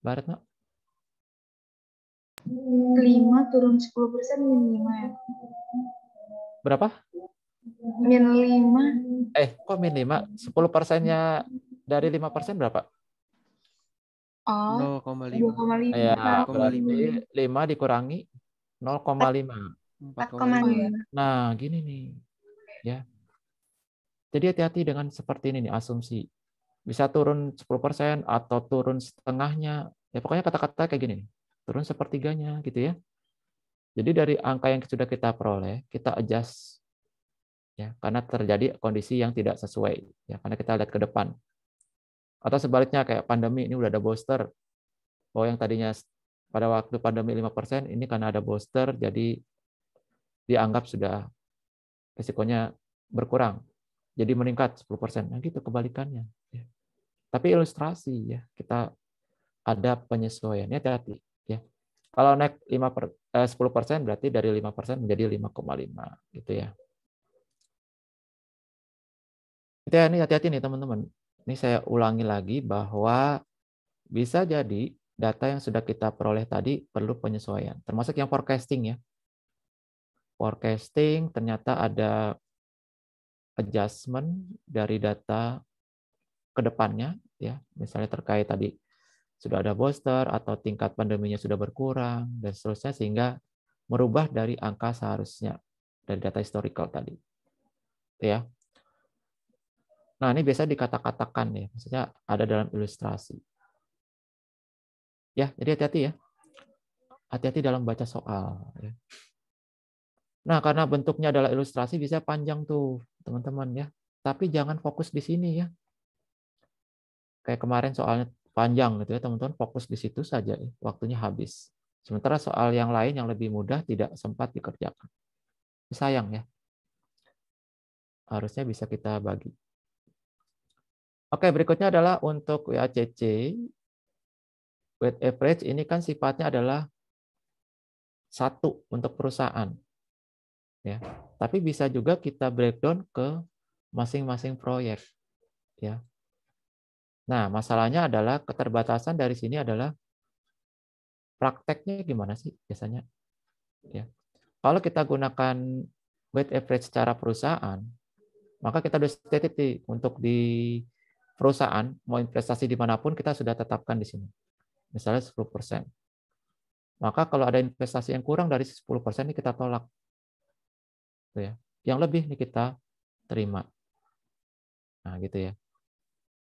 Barat, no? 5 turun 10% -5 ya. Berapa? -5. Kok min 5? 10%-nya dari 5% berapa? Oh, 0,5. 2,5. Ya, 4,5. berarti 5 dikurangi 0,5. 4,5. Nah, gini nih. Ya. Jadi hati-hati dengan seperti ini nih, asumsi. Bisa turun 10% atau turun setengahnya. Ya pokoknya kata-kata kayak gini nih. Turun sepertiganya gitu ya. Jadi dari angka yang sudah kita peroleh, kita adjust. Ya, karena terjadi kondisi yang tidak sesuai. Ya, karena kita lihat ke depan. Atau sebaliknya kayak pandemi ini udah ada booster. Oh yang tadinya pada waktu pandemi 5%, ini karena ada booster jadi dianggap sudah risikonya berkurang. Jadi meningkat 10%. Nah gitu kebalikannya. Ya. Tapi ilustrasi ya, kita ada penyesuaiannya, hati-hati ya. Kalau naik 10% berarti dari 5% menjadi 5,5 gitu ya. Itu ya, ini hati-hati nih teman-teman. Ini saya ulangi lagi bahwa bisa jadi data yang sudah kita peroleh tadi perlu penyesuaian, termasuk yang forecasting ya. Forecasting ternyata ada adjustment dari data ke depannya, ya, misalnya terkait tadi sudah ada booster atau tingkat pandeminya sudah berkurang dan seterusnya, sehingga merubah dari angka seharusnya dari data historical tadi, ya. Nah, ini biasa dikata-katakan ya, maksudnya ada dalam ilustrasi. Ya, jadi hati-hati ya. Hati-hati dalam baca soal. Ya. Nah, karena bentuknya adalah ilustrasi bisa panjang tuh, teman-teman ya. Tapi jangan fokus di sini ya. Kayak kemarin soalnya panjang gitu ya, teman-teman fokus di situ saja ya. Waktunya habis. Sementara soal yang lain yang lebih mudah tidak sempat dikerjakan. Sayang ya. Harusnya bisa kita bagi. Oke, berikutnya adalah untuk WACC. Weighted average ini kan sifatnya adalah satu untuk perusahaan. Ya. Tapi bisa juga kita breakdown ke masing-masing proyek. Ya. Nah, masalahnya adalah keterbatasan dari sini adalah prakteknya gimana sih biasanya? Ya. Kalau kita gunakan weighted average secara perusahaan, maka kita sudah stated untuk di perusahaan, mau investasi dimanapun kita sudah tetapkan di sini. Misalnya 10%. Maka kalau ada investasi yang kurang dari 10% ini kita tolak. Ya. Yang lebih nih kita terima. Nah, gitu ya.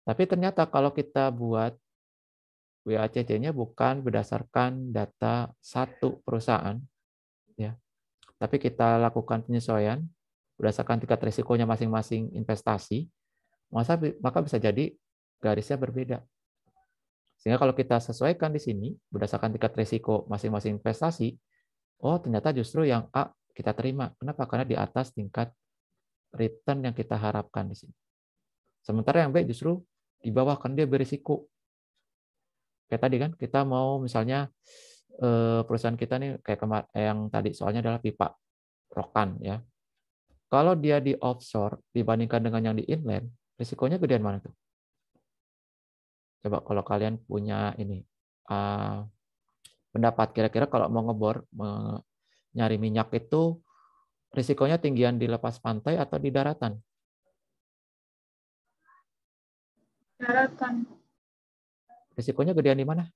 Tapi ternyata kalau kita buat WACC-nya bukan berdasarkan data satu perusahaan, ya, tapi kita lakukan penyesuaian berdasarkan tingkat risikonya masing-masing investasi, maka bisa jadi garisnya berbeda. Sehingga kalau kita sesuaikan di sini berdasarkan tingkat risiko masing-masing investasi, oh ternyata justru yang A kita terima. Kenapa? Karena di atas tingkat return yang kita harapkan di sini. Sementara yang B justru di bawah, kan dia berisiko. Kayak tadi kan, kita mau misalnya perusahaan kita nih kayak yang tadi soalnya adalah pipa rokan ya. Kalau dia di offshore dibandingkan dengan yang di inland, risikonya gedean mana tuh? Coba kalau kalian punya ini pendapat kira-kira kalau mau ngebor nyari minyak itu risikonya tinggian di lepas pantai atau di daratan? Daratan. Risikonya gedean di mana?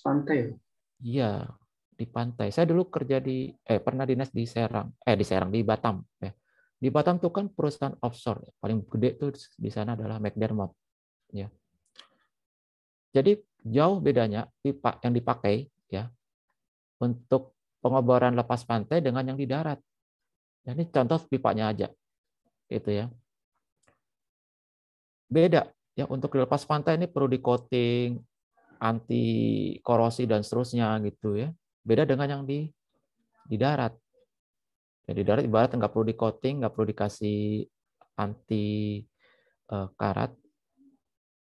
Pantai. Iya, di pantai. Saya dulu kerja pernah dinas di Serang, di Batam ya. Di Batam tuh kan perusahaan offshore, paling gede tuh di sana adalah McDermott ya. Jadi jauh bedanya pipa yang dipakai ya untuk pengeboran lepas pantai dengan yang di darat. Ini contoh pipanya aja. Gitu ya. Beda ya, untuk di lepas pantai ini perlu di coating anti korosi dan seterusnya gitu ya. Beda dengan yang di darat. Jadi darat ibarat nggak perlu di coating, nggak perlu dikasih anti karat,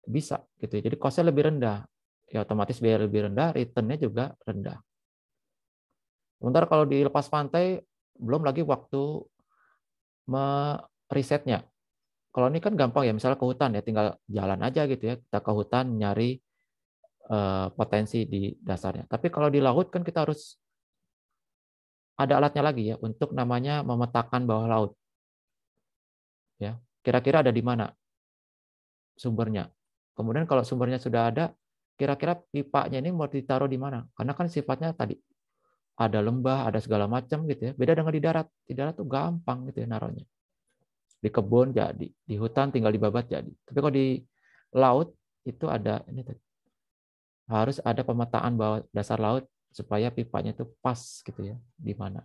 bisa gitu. Jadi cost-nya lebih rendah. Ya otomatis biaya lebih rendah, return-nya juga rendah. Sementara kalau di lepas pantai belum lagi waktu merisetnya. Kalau ini kan gampang ya, misalnya ke hutan ya tinggal jalan aja gitu ya. Kita ke hutan nyari potensi di dasarnya. Tapi kalau di laut kan kita harus ada alatnya lagi ya untuk namanya memetakan bawah laut. Ya, kira-kira ada di mana sumbernya. Kemudian kalau sumbernya sudah ada, kira-kira pipanya ini mau ditaruh di mana? Karena kan sifatnya tadi ada lembah, ada segala macam gitu ya. Beda dengan di darat. Di darat tuh gampang gitu ya naruhnya. Di kebun jadi, di hutan tinggal dibabat jadi. Tapi kalau di laut itu ada ini harus ada pemetaan bawah dasar laut supaya pipanya itu pas gitu ya di mana.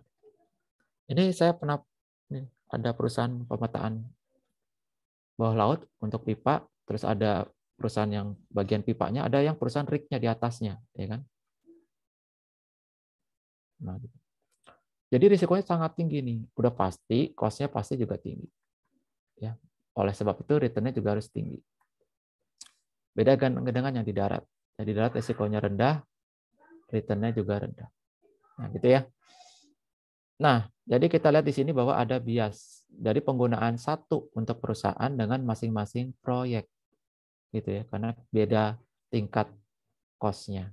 Ini saya pernah ada perusahaan pemetaan bawah laut untuk pipa, terus ada perusahaan yang bagian pipanya, ada yang perusahaan rignya di atasnya, ya kan? Nah, gitu. Jadi risikonya sangat tinggi nih, udah pasti, cost-nya pasti juga tinggi. Ya, oleh sebab itu return-nya juga harus tinggi. Beda dengan yang di darat. Yang di darat risikonya rendah, return-nya juga rendah. Nah, gitu ya. Nah, jadi kita lihat di sini bahwa ada bias dari penggunaan satu untuk perusahaan dengan masing-masing proyek. Gitu ya, karena beda tingkat cost-nya.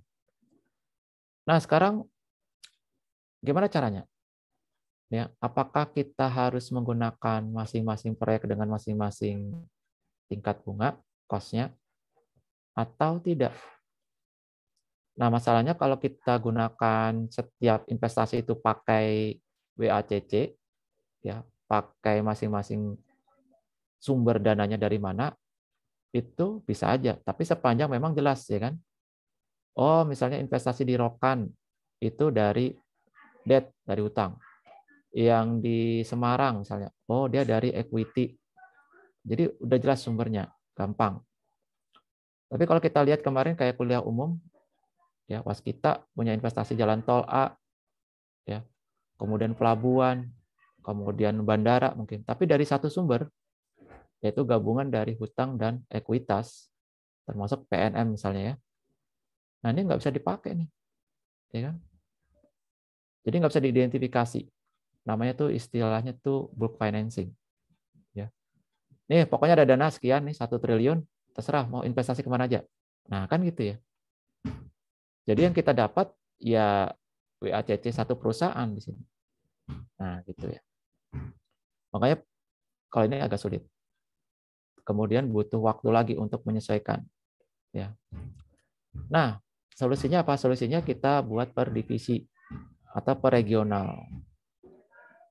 Nah, sekarang gimana caranya? Ya, apakah kita harus menggunakan masing-masing proyek dengan masing-masing tingkat bunga, cost-nya, atau tidak? Nah, masalahnya kalau kita gunakan setiap investasi itu pakai WACC, ya, pakai masing-masing sumber dananya dari mana, itu bisa aja. Tapi sepanjang memang jelas, ya kan? Oh, misalnya investasi di Rokan itu dari debt, dari utang. Yang di Semarang misalnya, oh dia dari equity. Jadi udah jelas sumbernya, gampang. Tapi kalau kita lihat kemarin kayak kuliah umum, ya Waskita punya investasi jalan tol A, ya, kemudian pelabuhan, kemudian bandara mungkin. Tapi dari satu sumber, yaitu gabungan dari hutang dan ekuitas, termasuk PNM misalnya ya. Nah ini nggak bisa dipakai nih, ya kan? Jadi nggak bisa diidentifikasi. Namanya tuh istilahnya tuh bulk financing. Ya. Nih pokoknya ada dana sekian nih 1 triliun, terserah mau investasi kemana aja. Nah kan gitu ya. Jadi yang kita dapat ya WACC satu perusahaan di sini. Nah gitu ya. Makanya kalau ini agak sulit. Kemudian butuh waktu lagi untuk menyesuaikan. Ya. Nah solusinya apa? Solusinya kita buat per divisi atau per regional.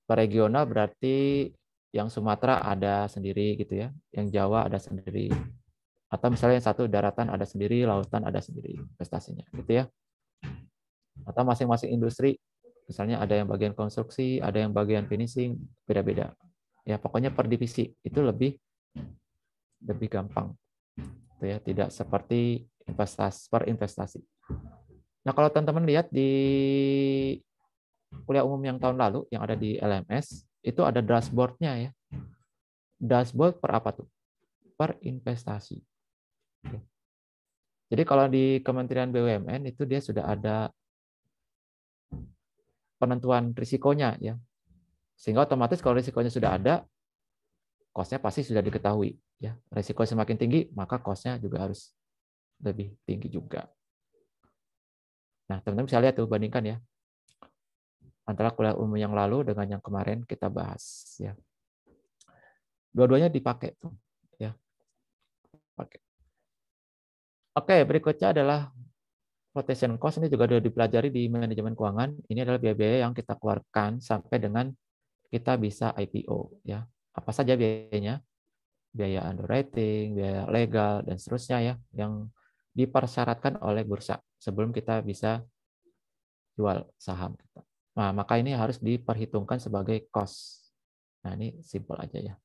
Per regional berarti yang Sumatera ada sendiri gitu ya, yang Jawa ada sendiri. Atau misalnya yang satu daratan ada sendiri, lautan ada sendiri investasinya, gitu ya. Atau masing-masing industri, misalnya ada yang bagian konstruksi, ada yang bagian finishing, beda-beda. Ya pokoknya per divisi itu lebih gampang, gitu ya. Tidak seperti per investasi. Nah kalau teman-teman lihat di kuliah umum yang tahun lalu yang ada di LMS itu ada dashboard-nya ya. Dashboard per apa tuh? Per investasi. Jadi kalau di Kementerian BUMN itu dia sudah ada penentuan risikonya ya. Sehingga otomatis kalau risikonya sudah ada, cost-nya pasti sudah diketahui ya. Risiko semakin tinggi, maka cost-nya juga harus lebih tinggi juga. Nah, teman-teman bisa lihat tuh bandingkan ya. Antara kuliah umum yang lalu dengan yang kemarin kita bahas ya. Dua-duanya dipakai tuh ya. Pakai. Oke, berikutnya adalah flotation cost. Ini juga sudah dipelajari di manajemen keuangan. Ini adalah biaya-biaya yang kita keluarkan sampai dengan kita bisa IPO ya. Apa saja biayanya? Biaya underwriting, biaya legal dan seterusnya ya yang dipersyaratkan oleh bursa sebelum kita bisa jual saham kita. Nah, maka ini harus diperhitungkan sebagai cost. Nah, ini simple aja ya.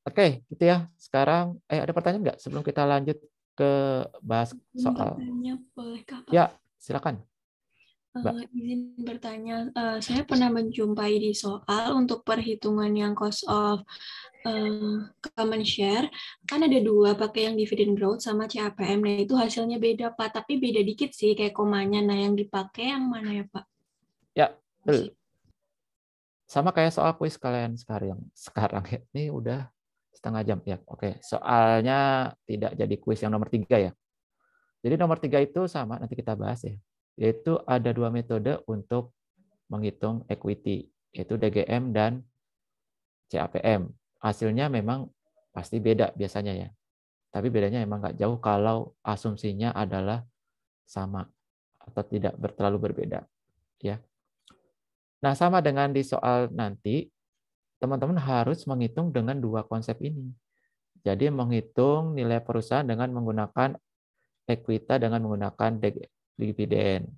Oke, gitu ya. Sekarang ada pertanyaan nggak sebelum kita lanjut ke bahas soal? Bertanya, boleh Kak? Ya, silakan. Izin bertanya, saya pernah menjumpai di soal untuk perhitungan yang cost of common share, kan ada dua, pakai yang dividend growth sama CAPM. Nah itu hasilnya beda Pak, tapi beda dikit sih kayak komanya. Nah yang dipakai yang mana ya Pak? Ya, betul. Sama kayak soal kuis kalian sekarang ya. Ini udah setengah jam ya. Oke, soalnya tidak jadi kuis yang nomor 3 ya. Jadi nomor 3 itu sama, nanti kita bahas ya. Yaitu ada dua metode untuk menghitung equity, yaitu DGM dan CAPM. Hasilnya memang pasti beda biasanya ya. Tapi bedanya memang nggak jauh kalau asumsinya adalah sama atau tidak terlalu berbeda. Ya. Nah, sama dengan di soal nanti, teman-teman harus menghitung dengan dua konsep ini. Jadi menghitung nilai perusahaan dengan menggunakan ekuita dengan menggunakan dividen.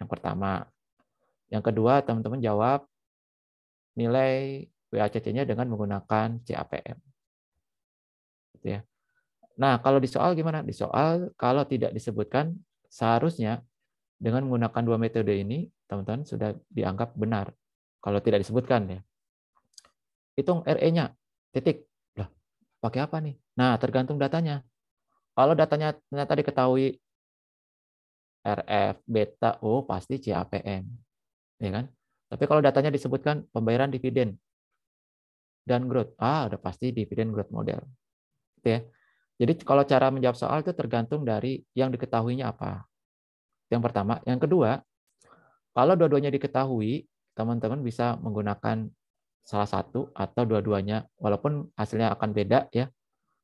Yang pertama. Yang kedua, teman-teman jawab nilai WACC-nya dengan menggunakan CAPM. Gitu ya. Nah, kalau di soal gimana? Di soal kalau tidak disebutkan, seharusnya dengan menggunakan dua metode ini, teman-teman sudah dianggap benar. Kalau tidak disebutkan ya. Hitung RE-nya, titik. Lah, pakai apa nih? Nah, tergantung datanya. Kalau datanya ternyata diketahui RF, beta, oh pasti CAPM. Ya kan? Tapi kalau datanya disebutkan pembayaran dividen dan growth, udah pasti dividen growth model. Gitu ya. Jadi kalau cara menjawab soal itu tergantung dari yang diketahuinya apa. Yang pertama, yang kedua, Kalau dua-duanya diketahui, teman-teman bisa menggunakan salah satu atau dua-duanya, walaupun hasilnya akan beda ya.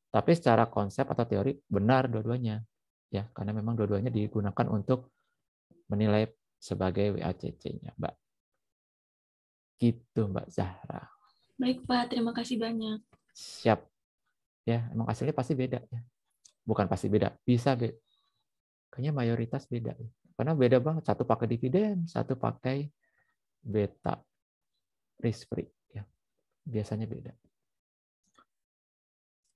Tapi secara konsep atau teori benar dua-duanya, ya, karena memang dua-duanya digunakan untuk menilai sebagai WACC-nya, Mbak. Gitu, Mbak Zahra. Baik, Pak. Terima kasih banyak. Siap. Ya, emang hasilnya pasti beda ya. Bukan pasti beda, bisa beda. Kayaknya mayoritas beda. Karena beda banget. Satu pakai dividen, satu pakai beta risk free. Ya, biasanya beda.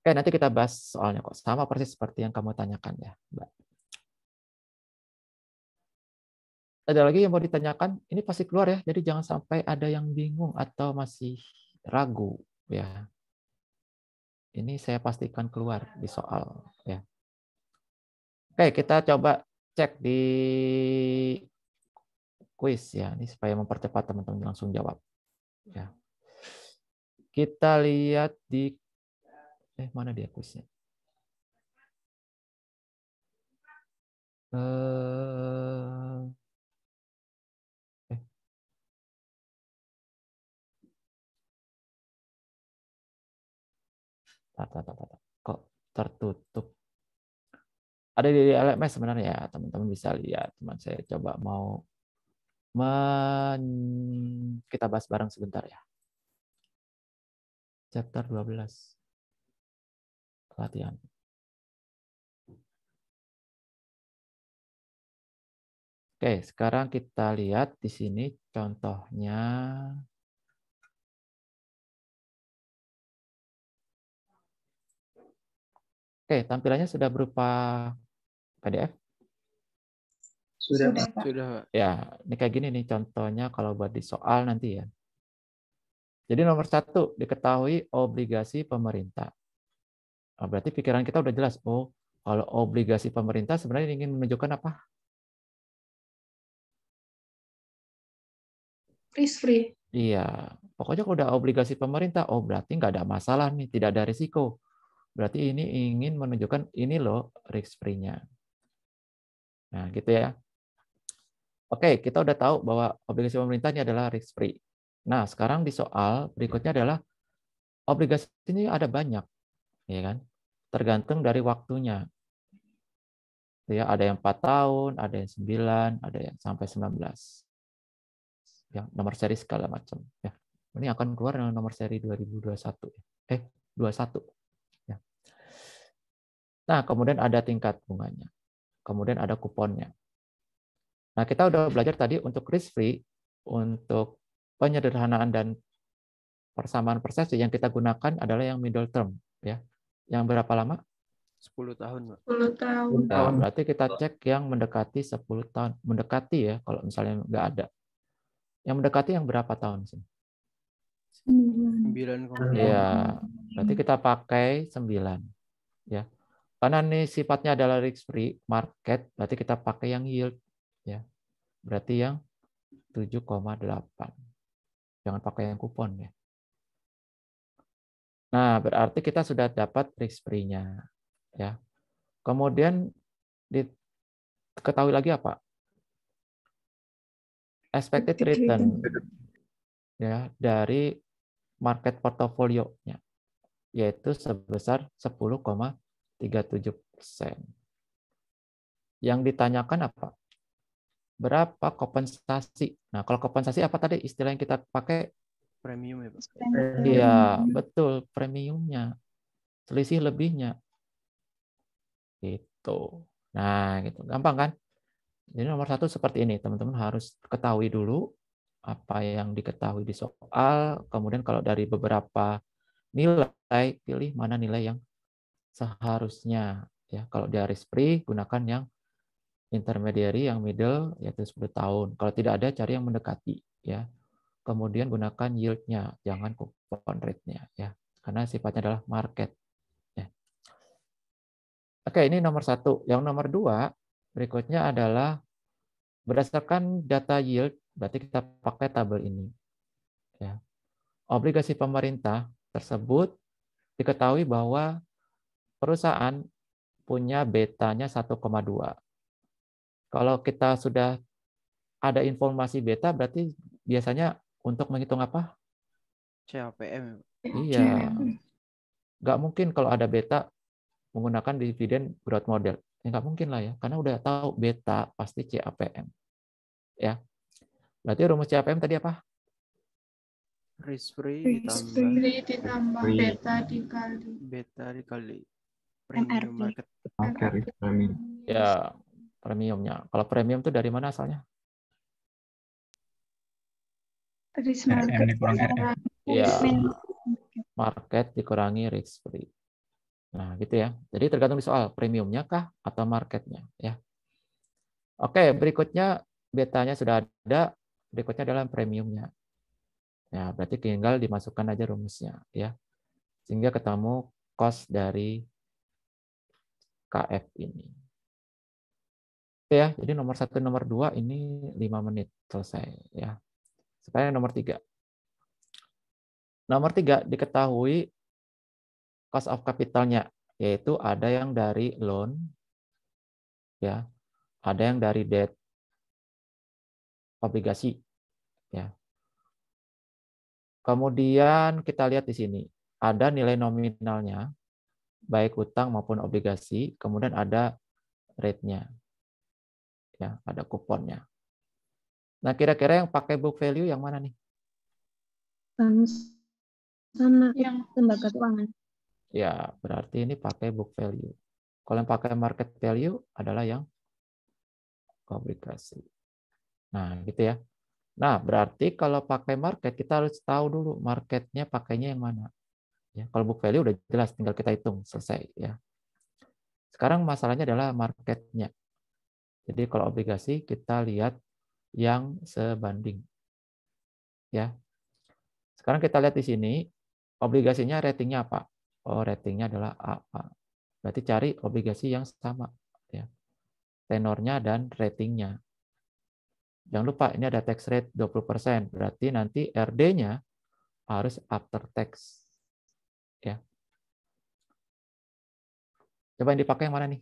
Oke, nanti kita bahas soalnya kok. Sama persis seperti yang kamu tanyakan ya, Mbak. Ada lagi yang mau ditanyakan? Ini pasti keluar ya, jadi jangan sampai ada yang bingung atau masih ragu ya. Ini saya pastikan keluar di soal ya. Oke, kita coba cek di kuis ya, ini supaya mempercepat teman-teman langsung jawab ya. Kita lihat di mana dia kuisnya? Kok tertutup? Ada di LMS sebenarnya ya, teman-teman bisa lihat. Teman saya coba mau kita bahas bareng sebentar ya. Chapter 12. Latihan. Oke, sekarang kita lihat di sini contohnya. Oke, tampilannya sudah berupa PDF? Sudah, Pak. Sudah. Ya, ini kayak gini nih contohnya kalau buat di soal nanti ya. Jadi nomor 1, diketahui obligasi pemerintah. Nah, berarti pikiran kita udah jelas. Oh, kalau obligasi pemerintah sebenarnya ingin menunjukkan apa? Risk free. Iya, pokoknya kalau udah obligasi pemerintah, oh berarti nggak ada masalah nih, tidak ada risiko. Berarti ini ingin menunjukkan ini loh risk free-nya. Nah, gitu ya. Oke, kita udah tahu bahwa obligasi pemerintah ini adalah risk free. Nah, sekarang di soal berikutnya adalah obligasi ini ada banyak, ya kan? Tergantung dari waktunya. Ya, ada yang 4 tahun, ada yang 9, ada yang sampai 19. Ya, nomor seri segala macam. Ya. Ini akan keluar nomor seri 2021. 21. Ya. Nah, kemudian ada tingkat bunganya. Kemudian ada kuponnya. Nah, kita udah belajar tadi untuk risk free, untuk penyederhanaan dan persamaan persepsi yang kita gunakan adalah yang middle term, ya. Yang berapa lama? 10 tahun, Pak. 10 tahun. Nah, berarti kita cek yang mendekati 10 tahun. Mendekati ya, kalau misalnya nggak ada. Yang mendekati yang berapa tahun sih? 9,5. Ya, berarti kita pakai 9. Ya. Karena ini sifatnya adalah risk free market, berarti kita pakai yang yield. Ya. Berarti yang 7,8. Jangan pakai yang kupon ya. Nah, berarti kita sudah dapat risk free-nya. Ya. Kemudian diketahui lagi apa? Expected return ya dari market portofolionya, yaitu sebesar 10,37%. Yang ditanyakan apa? Berapa kompensasi? Nah, kalau kompensasi apa tadi istilah yang kita pakai? Premium ya, Pak. Iya, betul, premiumnya. Selisih lebihnya. Gitu. Nah, gitu. Gampang kan? Jadi nomor 1 seperti ini. Teman-teman harus ketahui dulu apa yang diketahui di soal. Kemudian kalau dari beberapa nilai, pilih mana nilai yang seharusnya. Ya, kalau dia risk free, gunakan yang intermediary, yang middle, yaitu 10 tahun. Kalau tidak ada, cari yang mendekati. Ya. Kemudian gunakan yield-nya, jangan coupon rate-nya. Ya. Karena sifatnya adalah market. Ya. Oke, ini nomor 1. Yang nomor 2, berikutnya adalah berdasarkan data yield, berarti kita pakai tabel ini. Ya. Obligasi pemerintah tersebut diketahui bahwa perusahaan punya betanya 1,2. Kalau kita sudah ada informasi beta berarti biasanya untuk menghitung apa? CAPM. Iya. Nggak mungkin kalau ada beta menggunakan dividen growth model. Ya, nggak mungkin lah ya, karena udah tahu beta pasti CAPM. Ya. Berarti rumus CAPM tadi apa? Risk free Risk ditambah free ditambah beta dikali premium MRP. market. Oke, risk premium. Ya, premiumnya. Kalau premium itu dari mana asalnya? risk RM market dikurang RF. Ya, market dikurangi risk free. Nah, gitu ya. Jadi tergantung di soal premiumnya kah atau marketnya ya. Oke, berikutnya betanya sudah ada, berikutnya adalah premiumnya. Ya, berarti tinggal dimasukkan aja rumusnya ya. Sehingga ketemu cost dari KF ini. Oke ya, jadi nomor 1, nomor 2 ini 5 menit selesai ya. Sekarang nomor 3. Nomor 3 diketahui cost of capital-nya, yaitu ada yang dari loan ya, ada yang dari debt obligasi ya. Kemudian kita lihat di sini ada nilai nominalnya baik utang maupun obligasi, kemudian ada rate-nya. Ya, ada kuponnya. Nah, kira-kira yang pakai book value yang mana nih? Sama yang lembaga keuangan. Ya, berarti ini pakai book value. Kalau yang pakai market value adalah yang obligasi. Nah, gitu ya. Nah, berarti kalau pakai market, kita harus tahu dulu marketnya pakainya yang mana. Ya, kalau book value udah jelas, tinggal kita hitung, selesai. Ya. Sekarang masalahnya adalah marketnya. Jadi kalau obligasi, kita lihat yang sebanding. Ya. Sekarang kita lihat di sini, obligasinya ratingnya apa? Oh, ratingnya adalah AA. Berarti cari obligasi yang sama. Ya. Tenornya dan ratingnya. Jangan lupa, ini ada tax rate 20%. Berarti nanti RD-nya harus after tax. Ya. Coba yang dipakai yang mana nih?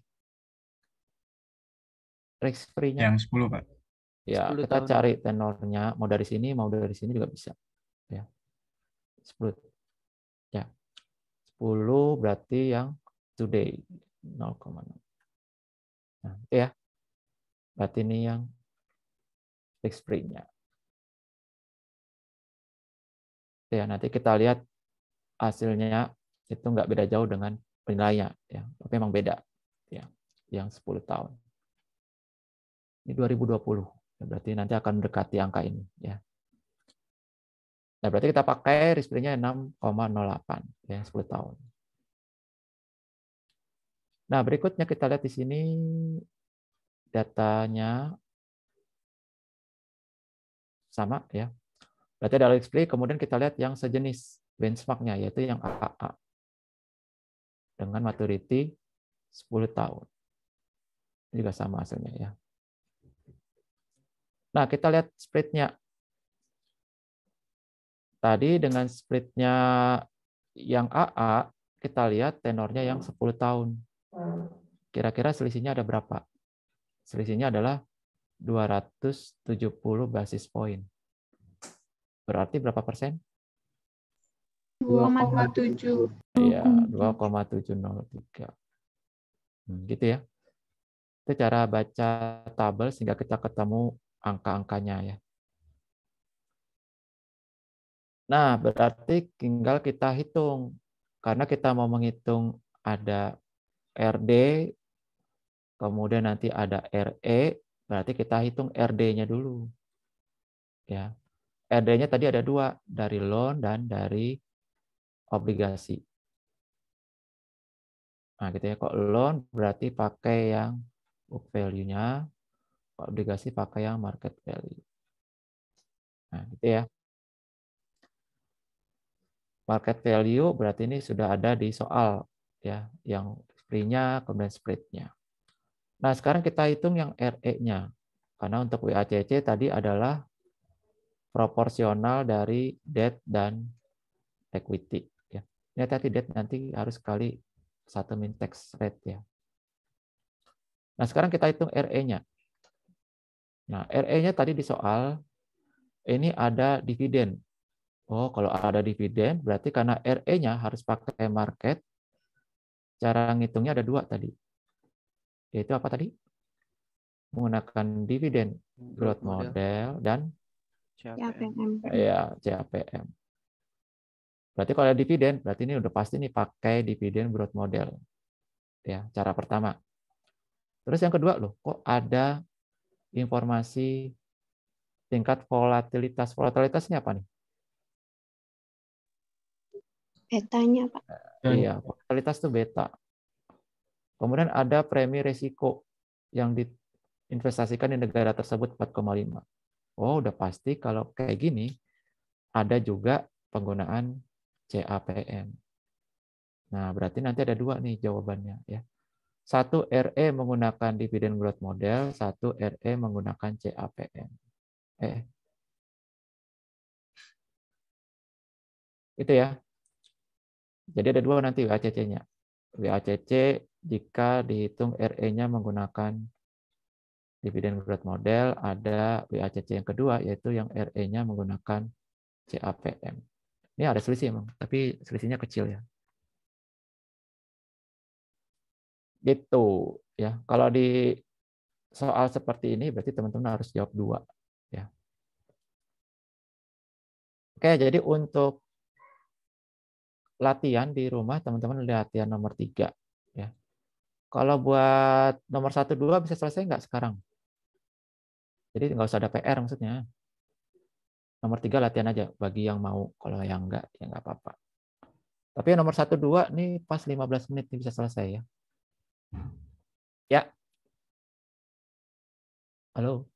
Risk free-nya. Yang 10, Pak. Ya, 10 kita tahun. cari tenornya, mau dari sini, mau dari sini juga bisa. Ya. 10. Ya. 10 berarti yang today 0,6. Nah, itu ya. Berarti ini yang risk free-nya. Ya, nanti kita lihat hasilnya itu nggak beda jauh dengan penilaiannya, ya. Tapi memang beda, ya. Yang 10 tahun. Ini 2020, ya, berarti nanti akan mendekati angka ini, ya. Nah, berarti kita pakai risk free-nya 6,08, ya, 10 tahun. Nah, berikutnya kita lihat di sini datanya sama, ya. Berarti ada risk free, kemudian kita lihat yang sejenis benchmark-nya, yaitu yang AAA. Dengan maturity 10 tahun. Ini juga sama hasilnya, ya. Nah, kita lihat spread-nya. Tadi dengan spread-nya yang AA, kita lihat tenornya yang 10 tahun. Kira-kira selisihnya ada berapa? Selisihnya adalah 270 basis point. Berarti berapa persen? 2,7. Iya, 2,703. Gitu ya. Itu cara baca tabel sehingga kita ketemu angka-angkanya ya. Nah, berarti tinggal kita hitung. Karena kita mau menghitung ada RD, kemudian nanti ada RE, berarti kita hitung RD-nya dulu. Ya. RD-nya tadi ada 2, dari loan dan dari obligasi. Nah, gitu ya. Kok loan berarti pakai yang book value-nya, obligasi pakai yang market value. Nah, gitu ya. Market value berarti ini sudah ada di soal ya, yang free-nya kemudian spread-nya. Nah, sekarang kita hitung yang RE-nya. Karena untuk WACC tadi adalah proporsional dari debt dan equity ya. Ini hati-hati debt nanti harus kali 1 min tax rate ya. Nah, sekarang kita hitung RE-nya. Nah, RE-nya tadi di soal, ini ada dividen. Oh, kalau ada dividen, berarti karena RE-nya harus pakai market, cara ngitungnya ada dua tadi. Yaitu apa tadi? Menggunakan dividen growth model dan CAPM. ya CAPM. Berarti kalau ada dividen, berarti ini udah pasti nih pakai dividen growth model. Ya, cara pertama. Terus yang kedua loh, kok ada informasi tingkat volatilitas. Volatilitasnya apa nih? Betanya, Pak. Iya, volatilitas itu beta. Kemudian ada premi resiko yang diinvestasikan di negara tersebut 4,5. Oh, udah pasti kalau kayak gini ada juga penggunaan CAPM. Nah, berarti nanti ada dua nih jawabannya ya. Satu RE menggunakan dividen growth model, satu RE menggunakan CAPM. Itu ya. Jadi ada dua nanti WACC-nya. WACC jika dihitung RE-nya menggunakan dividen growth model, ada WACC yang kedua yaitu yang RE-nya menggunakan CAPM. Ini ada selisih emang, tapi selisihnya kecil ya. Gitu ya. Kalau di soal seperti ini berarti teman-teman harus jawab dua ya. Oke, jadi untuk latihan di rumah teman-teman latihan nomor 3 ya. Kalau buat nomor 1 2 bisa selesai nggak sekarang? Jadi nggak usah ada PR maksudnya. Nomor 3 latihan aja bagi yang mau, kalau yang enggak ya nggak apa-apa. Tapi yang nomor 1 2 nih pas 15 menit nih bisa selesai ya. Ya. Halo.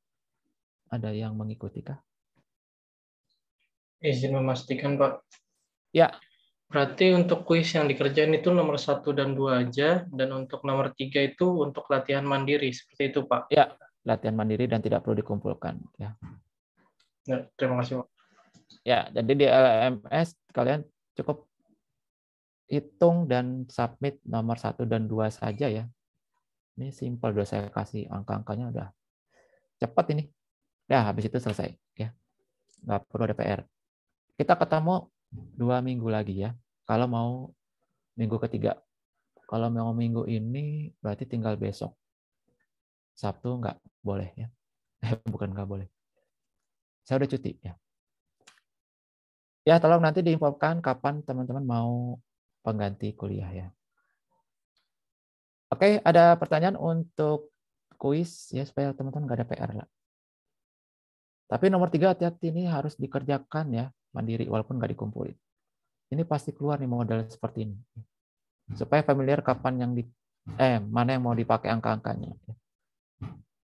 Ada yang mengikuti kah? Izin memastikan, Pak. Ya. Berarti untuk kuis yang dikerjain itu nomor 1 dan 2 aja, dan untuk nomor 3 itu untuk latihan mandiri, seperti itu, Pak? Ya, latihan mandiri dan tidak perlu dikumpulkan. Ya. Ya, terima kasih, Pak. Ya, jadi di LMS kalian cukup hitung dan submit nomor 1 dan 2 saja ya. Ini simple, udah saya kasih angka-angkanya udah cepat ini. Ya, habis itu selesai. Ya, nggak perlu ada PR. Kita ketemu 2 minggu lagi ya. Kalau mau minggu ketiga. Kalau mau minggu ini berarti tinggal besok. Sabtu nggak boleh ya. Bukan nggak boleh. Saya udah cuti ya. Ya, tolong nanti diinfokan kapan teman-teman mau pengganti kuliah ya. Oke, ada pertanyaan untuk kuis ya supaya teman-teman nggak ada PR lah. Tapi nomor 3 hati-hati, ini harus dikerjakan ya mandiri walaupun nggak dikumpulin. Ini pasti keluar nih model seperti ini. Supaya familiar kapan yang mana yang mau dipakai angka-angkanya.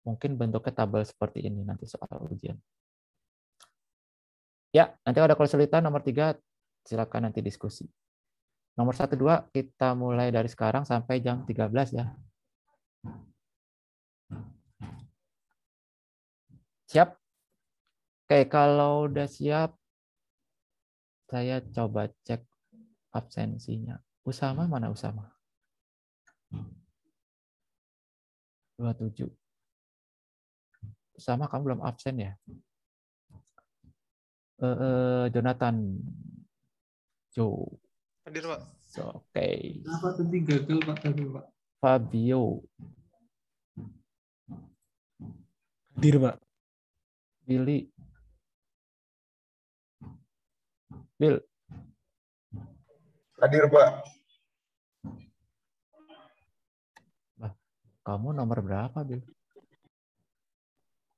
Mungkin bentuknya tabel seperti ini nanti soal ujian. Ya, nanti ada kesulitan nomor 3 silakan nanti diskusi. Nomor 1 2 kita mulai dari sekarang sampai jam 13 ya. Siap? Oke, kalau udah siap saya coba cek absensinya. Usama mana Usama? 27. Usama kamu belum absen ya? Jonathan. Joe. Hadir, Pak. Oke. Kenapa tadi gagal, Pak? Tadi, Pak. Fabio. Hadir, Pak. Billy. Bill. Hadir, Pak. Kamu nomor berapa, Bill?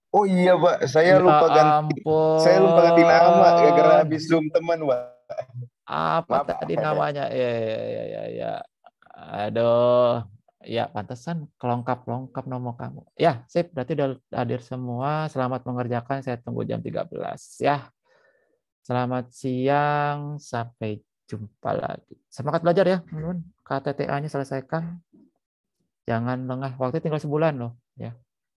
Oh iya, Pak. Saya Ya lupa ganti. ampun. Saya lupa ganti nama gara-gara habis Zoom teman, Pak. Apa Maaf. tadi namanya? Ya. Aduh. Ya, pantesan kelongkap-longkap nomor kamu. Ya, sip. Berarti udah hadir semua. Selamat mengerjakan. Saya tunggu jam 13 ya. Selamat siang. Sampai jumpa lagi. Semangat belajar ya, teman-teman. KTTA-nya selesaikan. Jangan lengah. Waktu tinggal sebulan loh, ya.